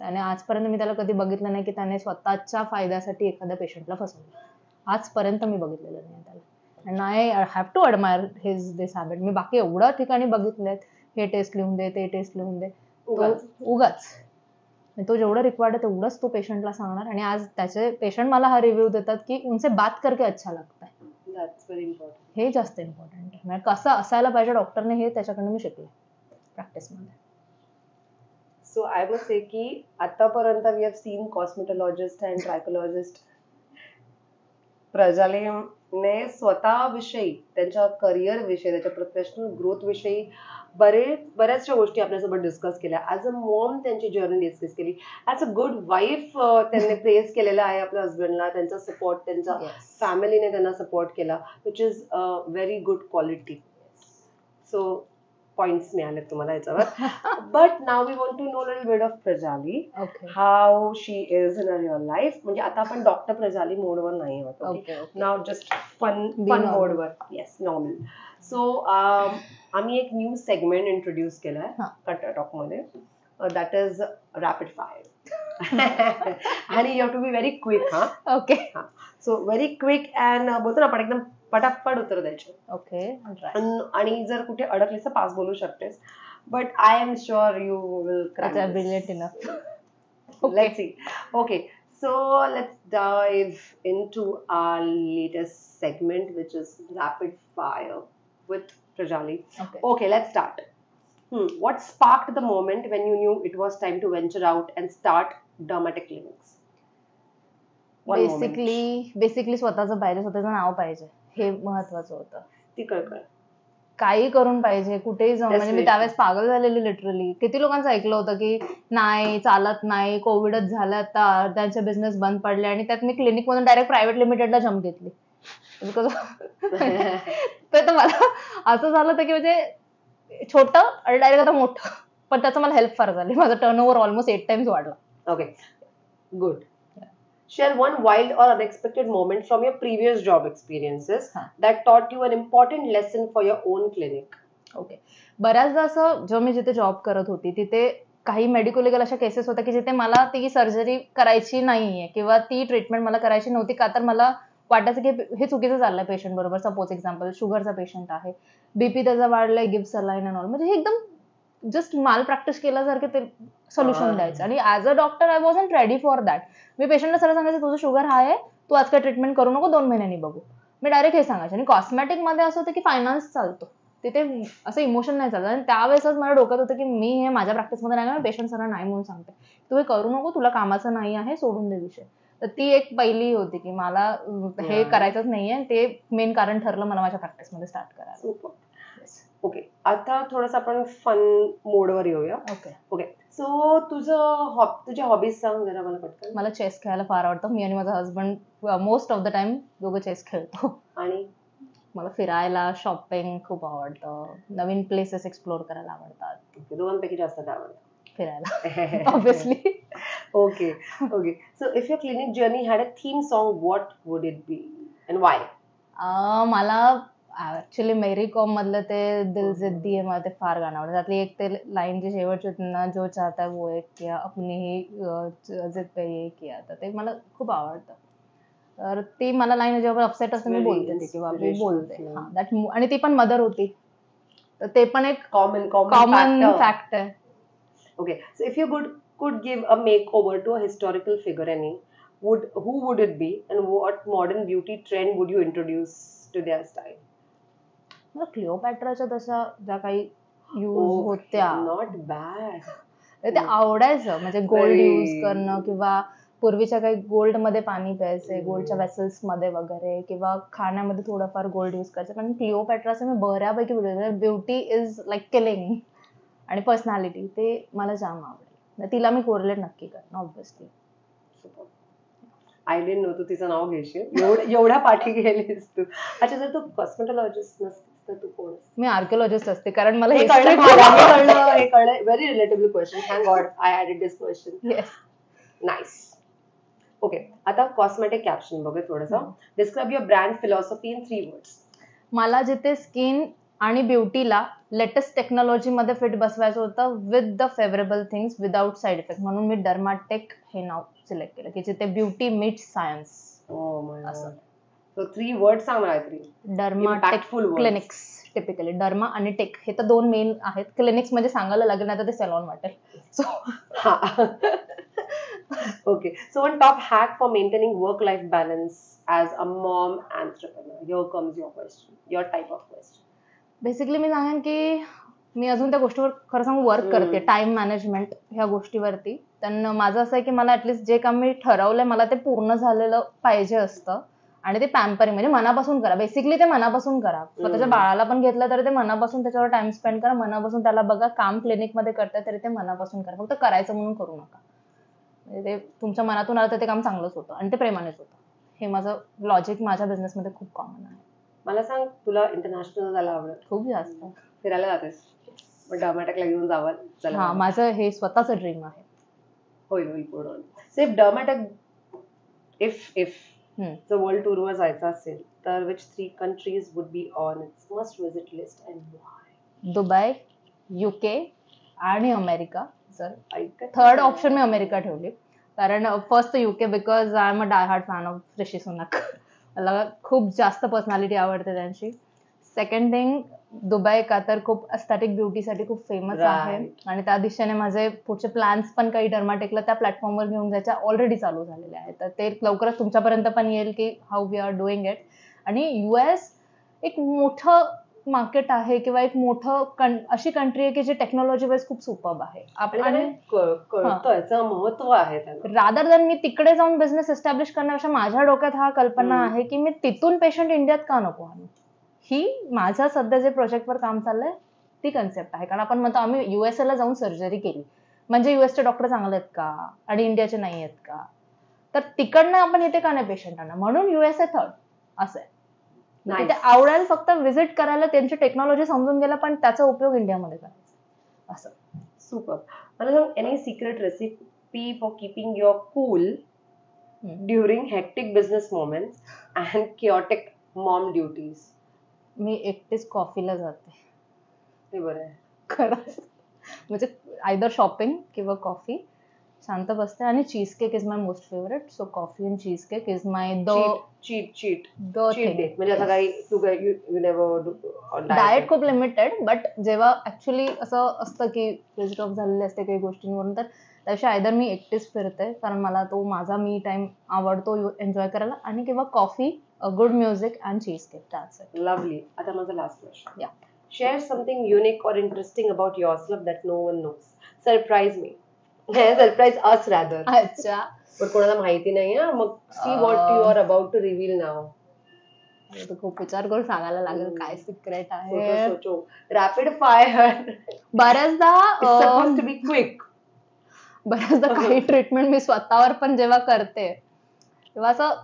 त्याने आजपर्यंत मी त्याला कधी बघितलं नाही की त्याने स्वतःच्या फायद्यासाठी एखाद्या पेशंटला फसवलं. आजपर्यंत मी बघितलेलं नाही त्याला. And I have to admire this habit. मी बाकी एवढ्या ठिकाणी बघितलेत, हे टेस्ट लिहून दे, ते टेस्ट लिहून दे, उगाच. तो जेवढं रिक्वायर्ड आहे तेवढंच तो पेशंटला सांगणार. आणि आज त्याचे पेशंट मला हा रिव्ह्यू देतात की उनसे बात करके अच्छा लगता है. That's very important. हे जास्त इम्पॉर्टंट आहे. म्हणजे कसं असायला पाहिजे डॉक्टरने हे त्याच्याकडनं मी शिकले प्रॅक्टिसमध्ये. सो आय मस्ट से की आतापर्यंत वी हॅव सीन कॉस्मेटॉलॉजिस्ट अँड ट्रायकोलॉजिस्ट. प्रजालीने स्वतःविषयी, त्यांच्या करिअर विषयी, त्याच्या प्रोफेशनल ग्रोथ विषयी बऱ्याचशा गोष्टी आपल्यासोबत डिस्कस केल्या. ॲज अ मॉम त्यांची जर्नी डिस्कस केली. ॲज अ गुड वाईफ त्यांनी प्रेस केलेला आहे आपल्या हस्बंडला. त्यांचा सपोर्ट, त्यांच्या फॅमिलीने त्यांना सपोर्ट केला, which is very good quality. So points मिळाले तुम्हाला याच्यावर. But now we want to know little bit of Prajali, how she is in real life. म्हणजे आता आपण डॉक्टर प्रजाली मोडवर नाही आहोत. नाव जस्ट फन मोडवर. Yes, normal. सो आम्ही एक न्यू सेगमेंट इंट्रोड्यूस केलाय कट्टा टॉक मध्ये. That is rapid fire. आणि you have to be very quick. Okay. So very quick and बोलतो ना आपण एकदम पटापट उत्तर द्यायचे. ओके. आणि जर कुठे अडकलीस तर पास बोलू शकतेस. But I am sure you will crack. Brilliant enough. Let's see. Okay, so let's dive into our latest segment, which is rapid fire with Prajali. Okay, let's start. What sparked the moment when you knew it was time to venture out and start dermatic clinics? Basically स्वतःचं पाहिजे, स्वतःचं नाव पाहिजे, हे महत्वाचं होतं. ती कळकळ काही करून पाहिजे, कुठेही जाऊन. म्हणजे मी त्यावेळेस पागल झालेली लिटरली. किती लोकांचं ऐकलं होतं की नाही चालत नाही, कोविडच झालं, आता त्यांचे बिझनेस बंद पडले. आणि त्यात मी क्लिनिक मधून डायरेक्ट प्रायव्हेट लिमिटेडला जम्प घेतली. बिकॉज तर मला असं झालं होतं की म्हणजे छोटं आणि डायरेक्ट आता मोठं. पण त्याचं मला हेल्प फार झाली. माझा टर्नओव्हर ऑलमोस्ट 8 times वाढला. Okay, good. Share one wild or unexpected moment from your previous job experiences that taught you an important lesson for your own clinic. Okay. बऱ्याचदा असं जेव्हा मी जिथे जॉब करत होती तिथे काही मेडिको लिगल अशा केसेस होत्या की जिथे मला ती सर्जरी करायची नाहीये किंवा ती ट्रीटमेंट मला करायची नव्हती का तर मला वाटायचं की हे चुकीचं चाललंय पेशंट बरोबर. सपोज एक्झाम्पल, शुगरचा पेशंट आहे, बीपी त्याचा वाढलाय, गिव्ह सलाईन अँड ऑल. म्हणजे हे एकदम जस्ट माल प्रॅक्टिस केल्यासारखे ते सोल्युशन द्यायचं. आणि as a doctor I wasn't ready for that. मी पेशंटला सरळ सांगायचं तुझं शुगर हाय आहे, तू आज काय ट्रीटमेंट करू नको, 2 महिन्यांनी बघू. मी डायरेक्ट हे सांगायचे. आणि कॉस्मेटिक मध्ये असं होतं की फायनान्स चालतो, तिथे असं इमोशन नाही चालतं. आणि त्यावेळेसच माझ्या डोक्यात होतं की मी हे माझ्या प्रॅक्टिसमध्ये नाही, मी पेशंट सरांना नाही म्हणून सांगते, तू हे करू नको, तुला कामाचं नाही आहे, सोडून दे विषय. तर ती एक पहिली होती की मला हे करायचंच नाहीये. ते मेन कारण ठरलं मला माझ्या प्रॅक्टिसमध्ये स्टार्ट करायला. ओके, आता थोडंसं आपण फन मोडवर येऊया. ओके. सो तुझ्या हॉबीज सांग जरा मला पटकन. मला चेस खेळायला फार आवडतं. मी आणि माझा husband most of the time दोघं चेस खेळतो. आणि मला फिरायला, शॉपिंग खूप आवडतं. नवीन प्लेसेस एक्सप्लोर करायला आवडतात. दोघांपैकी जास्त काय आवडतं? फिरायला obviously. Okay. So if your clinic journey had a theme song, what would it be and why? मला ऍक्च्युली मेरी कॉम मधलं ते दिल जिद्दी आहे, मला ते फार गाणं आवडतं. त्यातली एक ते लाईन जी शेवटची होती ना, जो चाहता वो एक किया अपनी ही जिद पे ये किया, तर ते मला खूप आवडतं. तर ती मला लाईन जेव्हा अपसेट असते मी बोलते ती किंवा मी बोलते. आणि ती पण मदर होती, तर ते पण एक कॉमन फॅक्ट आहे. Okay, so if you could give a makeover to a historical figure, who would it be and what modern beauty trend would you introduce to their style? मला क्लिओपॅट्राच्या तशा ज्या काही यूज होत्या, नॉट बॅड, ते आवडायचं. म्हणजे gold use करणं किंवा पूर्वीच्या काही गोल्ड मध्ये पाणी प्यायचे, गोल्डच्या वेसल्स मध्ये वगैरे, किंवा खाण्यामध्ये थोडंफार गोल्ड यूज करायचं. पण क्लिओपॅट्राचं मी बऱ्यापैकी ब्युटी इज लाईक किलिंग आणि पर्सनॅलिटी, ते मला जाम आवडेल. तिला मी कोरिलेट नक्की करेन ऑब्व्हियसली. आय डिडंट नो तू तिचं नाव घेशील, एवढ्या पाठी गेलीस तू. अच्छा, जर तू कॉस्मेटॉलॉजिस्ट नसतीस तर तू कोण? मी आर्किओलॉजिस्ट असते, कारण मला हे कळलं. Very relatable question. Thank God I added this question. Yes, nice. Okay, आता कॉस्मेटिक कॅप्शन बघूया थोडंसं. Describe your brand philosophy in 3 words. मला जिथे स्किन आणि ब्युटीला लेटेस्ट टेक्नॉलॉजी मध्ये फिट बसवायचं होतं with the favourable things without side effect, म्हणून मी डर्माटेक हे नाव सिलेक्ट केलं की जिथे ब्युटी मीट्स सायन्स. असं. सो 3 words सांग मला. 3 डर्माटेक क्लिनिक्स. टिपिकली डर्मा आणि टेक हे तर 2 मेन आहेत. क्लिनिक्स म्हणजे सांगायला लागेल, नाही तर ते सॅलॉन वाटेल. So Okay. So one top hack for maintaining work-life balance as a mom entrepreneur. Here comes your question. Your type of question. Basically मी सांगेन की मी अजून त्या गोष्टीवर खरं सांगू वर्क करते, टाइम मॅनेजमेंट ह्या गोष्टीवरती. तर माझं असं आहे की मला ऍटलीस्ट जे काम मी ठरवलंय मला ते पूर्ण झालेलं पाहिजे असतं. आणि ते पॅम्परिंग म्हणजे मनापासून करा. बेसिकली ते मनापासून करा. स्वतःच्या बाळाला पण घेतलं तरी ते मनापासून त्याच्यावर टाइम स्पेंड करा. मनापासून त्याला बघा. काम क्लिनिकमध्ये करताय तरी ते मनापासून करा. फक्त करायचं म्हणून करू नका. म्हणजे ते तुमच्या मनातून आलं तर ते काम चांगलंच होतं आणि ते प्रेमानेच होतं. हे माझं लॉजिक माझ्या बिझनेसमध्ये खूप कॉमन आहे. मला सांग, तुला इंटरनॅशनल जायला आवडत? खूप जास्त. फिरायला जातेस? मग डर्मॅटकला घेऊन जावं? हा, माझं हे स्वतःचं ड्रीम आहे. होईल पूर्ण. सेफ डर्मॅटक, इफ जर वर्ल्ड टूर वर जायचं असेल तर which 3 countries would be on its must visit list and why? Dubai, UK आणि अमेरिका. थर्ड ऑप्शन मी अमेरिका ठेवली. कारण first UK because I am a die hard fan of Rishi Sunak. मला खूप जास्त पर्सनॅलिटी आवडते त्यांची. सेकंड थिंग दुबई का तर खूप अस्थेटिक ब्युटीसाठी खूप फेमस आहे आणि त्या दिशेने माझे पुढचे प्लॅन्स पण काही डर्माटेकला त्या प्लॅटफॉर्मवर घेऊन जायच्या ऑलरेडी चालू झालेले आहेत. तर ते लवकरच तुमच्यापर्यंत पण येईल की how we are doing it. आणि US एक मोठं मार्केट आहे किंवा एक मोठं अशी कंट्री आहे की जी टेक्नॉलॉजी वाईज खूप सुपर्ब आहे. महत्व आहे. रादर दॅन मी तिकडे जाऊन बिझनेस एस्टॅब्लिश करण्यापेक्षा माझ्या डोक्यात हा कल्पना आहे की मी तिथून पेशंट इंडियात का नको आणू. ही माझ्या सध्या जे प्रोजेक्टवर काम चाललंय ती कन्सेप्ट आहे. कारण आपण म्हणतो आम्ही USA ला जाऊन सर्जरी केली म्हणजे US डॉक्टर चांगले आहेत का आणि इंडियाचे नाही आहेत का. तर तिकडनं आपण इथे का नाही पेशंट आणा. म्हणून USA थर्ड असं आहे. तिथे आवडेल फक्त व्हिजिट करायला, त्यांची टेक्नॉलॉजी समजून गेला पण त्याचा उपयोग इंडियामध्ये करायचा असं. सुपर. मला सांग, any secret recipe for keeping your cool during hectic business moments and chaotic mom duties? मी एकटीच कॉफीला जाते. ते बरं आहे खरं. म्हणजे आयदर शॉपिंग किंवा कॉफी. शांत बसते आणि cheese cake is my most favourite. So coffee and cheese cake is my cheat म्हणजे असं काही यू नेव्हर डाएट खूप लिमिटेड. बट जेव्हा ऍक्च्युअली असं असतं की फ्रीज ऑफ झालेले असते काही गोष्टींवरून तर त्याशी आयदर मी एकटीच फिरते कारण मला तो माझा मी टाइम आवडतो एन्जॉय करायला. आणि किंवा coffee, good music and cheese cake. That's it. Lovely. आता माझा लास्ट क्वेश्चन. या. Share something unique or interesting about yourself that no one knows. Surprise me. Surprise us rather. अच्छा. पण कोणाला माहिती नाही ना. मग see what you are about to reveal now. खूप विचार करून सांगायला लागेल काय सिक्रेट आहे. Rapid fire. बऱ्याचदा टू बी क्विक. बऱ्याचदा काही ट्रीटमेंट मी स्वतःवर पण जेव्हा करते तेव्हा असं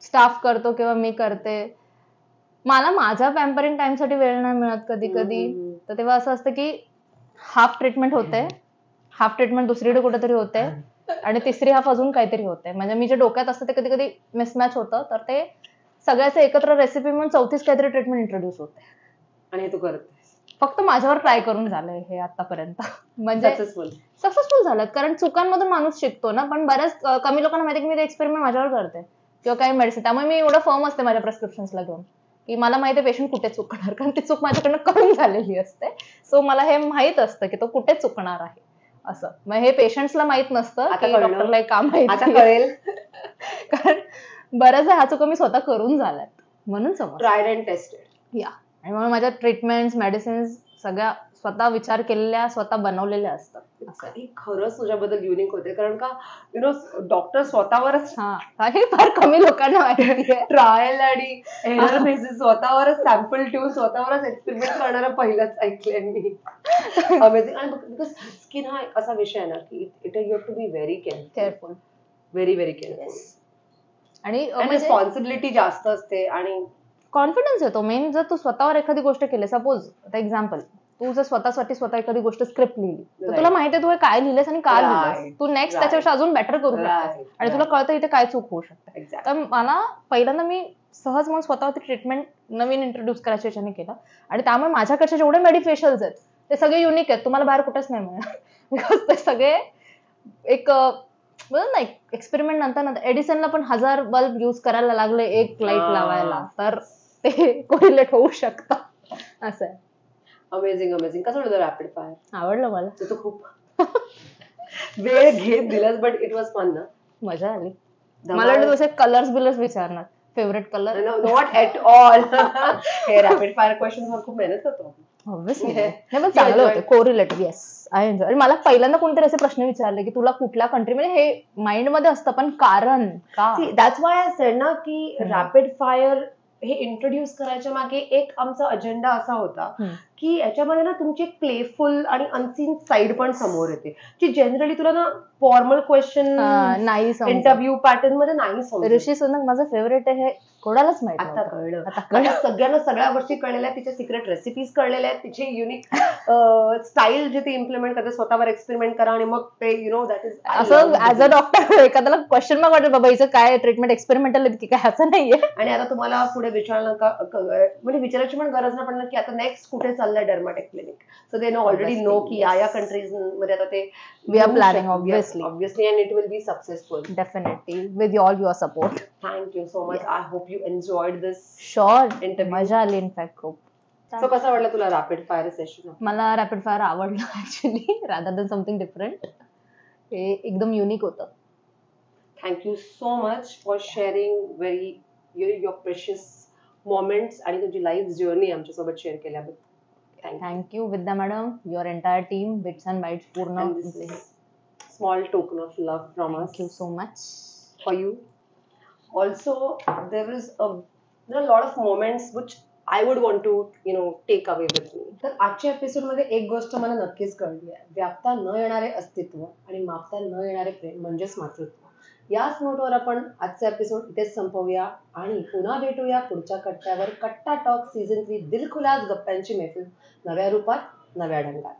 स्टाफ करतो किंवा मी करते, मला माझ्या पॅम्परिंग टाइमसाठी वेळ नाही मिळत कधी कधी. तर तेव्हा असं असतं की हाफ ट्रीटमेंट होते, हाफ ट्रीटमेंट दुसरीकडे कुठेतरी होते आणि तिसरी हाफ अजून काहीतरी होते. म्हणजे मी जे डोक्यात असतं ते कधी कधी मिसमॅच होतं. तर ते सगळ्याचे एकत्र रेसिपी म्हणून 34 काहीतरी ट्रीटमेंट इंट्रोड्यूस होते. आणि तू करते फक्त माझ्यावर ट्राय करून झालंय हे आतापर्यंत. म्हणजे सक्सेसफुल झालं कारण चुकांमधून माणूस शिकतो ना. पण बऱ्याच कमी लोकांना माहिती की मी ते एक्सपेरिमेंट माझ्यावर करते किंवा काही मेडिसिन. त्यामुळे मी एवढं फर्म असते माझ्या प्रिस्क्रिप्शन्सला घेऊन की मला माहिती आहे पेशंट कुठे चुकणार कारण ती चूक माझ्याकडनं करून झालेली असते. सो मला हे माहित असतं की तो कुठे चुकणार आहे असं. मग हे पेशंट्सला माहित नसतं की डॉक्टरला एक काम माहिती कारण बऱ्याचदा ह्या चुका मी स्वतः करून झाल्यात म्हणून समज. Triad and tested. या. आणि म्हणून माझ्या ट्रीटमेंट्स, मेडिसिन्स सगळ्या स्वतः विचार केलेल्या, स्वतः बनवलेल्या असतात. खरंच तुझ्याबद्दल युनिक होते कारण का यु नो डॉक्टर स्वतःवरच. हे फार कमी लोकांना माहिती आहे. ट्रायल आणि एरर बेसिस स्वतःवरच सॅम्पल ठेवून स्वतःवरच एक्सपेरिमेंट करणारा पहिलाच ऐकलंय मी. अमेझिंग. आणि बिकॉज स्किन हा असा विषय आहे ना की it you have to be very careful. Very very careful. आणि रिस्पॉन्सिबिलिटी जास्त असते आणि कॉन्फिडन्स येतो मेन. जर तू स्वतःवर एखादी गोष्ट केली, सपोज आता एक्झाम्पल तू जर स्वतःसाठी स्वतः एखादी गोष्ट स्क्रिप्ट लिहिली तर तुला माहिती आहे तू हे काय लिहिलंस आणि का लिहिलंस. तू नेक्स्ट त्याच्यापेक्षा अजून बेटर करू शकतेस आणि तुला कळतं इथे काय चूक होऊ शकते. तर मला पहिल्यांदा मी सहज म्हणून स्वतःवरती ट्रीटमेंट नवीन इंट्रोड्यूस करायच्या याच्याने केलं आणि त्यामुळे माझ्याकडचे जेवढे मेडिफेशियल्स आहेत ते सगळे युनिक आहेत. तुम्हाला बाहेर कुठेच नाही मिळणार बिकॉज ते सगळे एक ना एक्सपेरिमेंट नंतर एडिसनला पण 1000 बल्ब युज करायला लागले एक लाईट लावायला तर ते कोरिलेट होऊ शकतं असं आहे. Amazing amazing. कसं होतं रॅपिड फायर? आवडलं मला. ते तर खूप वेळ घेत दिलास, बट इट वॉज फन ना. मजा आली. मला वाटतं तुझे कलर्स बिलर्स विचारणार, favourite colour. Not at all. हे रॅपिड फायर क्वेश्चन वर खूप मेहनत करतो. ऑब्व्हियसली. नाही पण चांगलं होतं, कोरिलेटिव्ह. Yes, I enjoy. आणि मला पहिल्यांदा कोणतरी असे प्रश्न विचारले की तुला कुठल्या कंट्री, म्हणजे हे माइंड मध्ये असतं पण कारण का. दॅट्स वाय आय सेड ना की रॅपिड फायर हे इंट्रोड्यूस करायच्या मागे एक आमचा अजेंडा असा होता की याच्यामध्ये ना तुमची एक प्लेफुल आणि अनसीन साइड पण समोर येते, जी जनरली तुला ना फॉर्मल क्वेश्चन नाही इंटरव्ह्यू पॅटर्न मध्ये नाही समजत. ऋषी सुनक माझं फेवरेट आहे हे कोणालाच माहित आता नव्हतं. कळलं. सगळ्यांना सगळ्या गोष्टी कळलेल्या आहेत, तिच्या सिक्रेट रेसिपीज कळलेल्या आहेत, तिचे युनिक स्टाईल जे ते इम्प्लिमेंट करते, स्वतःवर एक्सपेरिमेंट करा आणि मग ते दॅट इज असं ऍज अ डॉक्टर एखाद्याला क्वेश्चन मार्क वाटेल बाबा हिचं काय ट्रीटमेंट एक्सपेरिमेंटल की काय, असं नाहीये. आणि आता तुम्हाला पुढे म्हणजे विचारायची पण गरज नाही पडणार की आता नेक्स्ट कुठे चाललंय Dermatech clinic. So they know already know की या कंट्रीज मध्ये आता ते we are planning obviously and it will be successful definitely with all your support. Thank you so much. I hope you enjoyed this. Sure, मजा आली in fact खूप. So कसं वाटलं तुला रॅपिड फायर सेशन? मला रॅपिड फायर आवडलं actually, rather than something different. हे एकदम युनिक होतं. Thank you so much for sharing very your precious moments आणि तुमची लाईफ जर्नी आमच्यासोबत शेअर केल्याबद्दल. Thank you Vidya madam, your entire team, bits and bites पूर्ण. Small token of love from us. Thank you so much for you. Also, there is there are a lot of moments which I would want to take away with me. तर आजच्या episode मध्ये एक गोष्ट मला नक्कीच कळली आहे, व्यापता न येणारे अस्तित्व आणि मापता न येणारे प्रेम म्हणजेच मातृत्व. याच नोटवर आपण आजचा एपिसोड इथेच संपवूया आणि पुन्हा भेटूया पुढच्या कट्ट्यावर. कट्टा टॉक सीझन 3 दिलखुलास गप्पांची मैफिल नव्या रूपात नव्या ढंगात.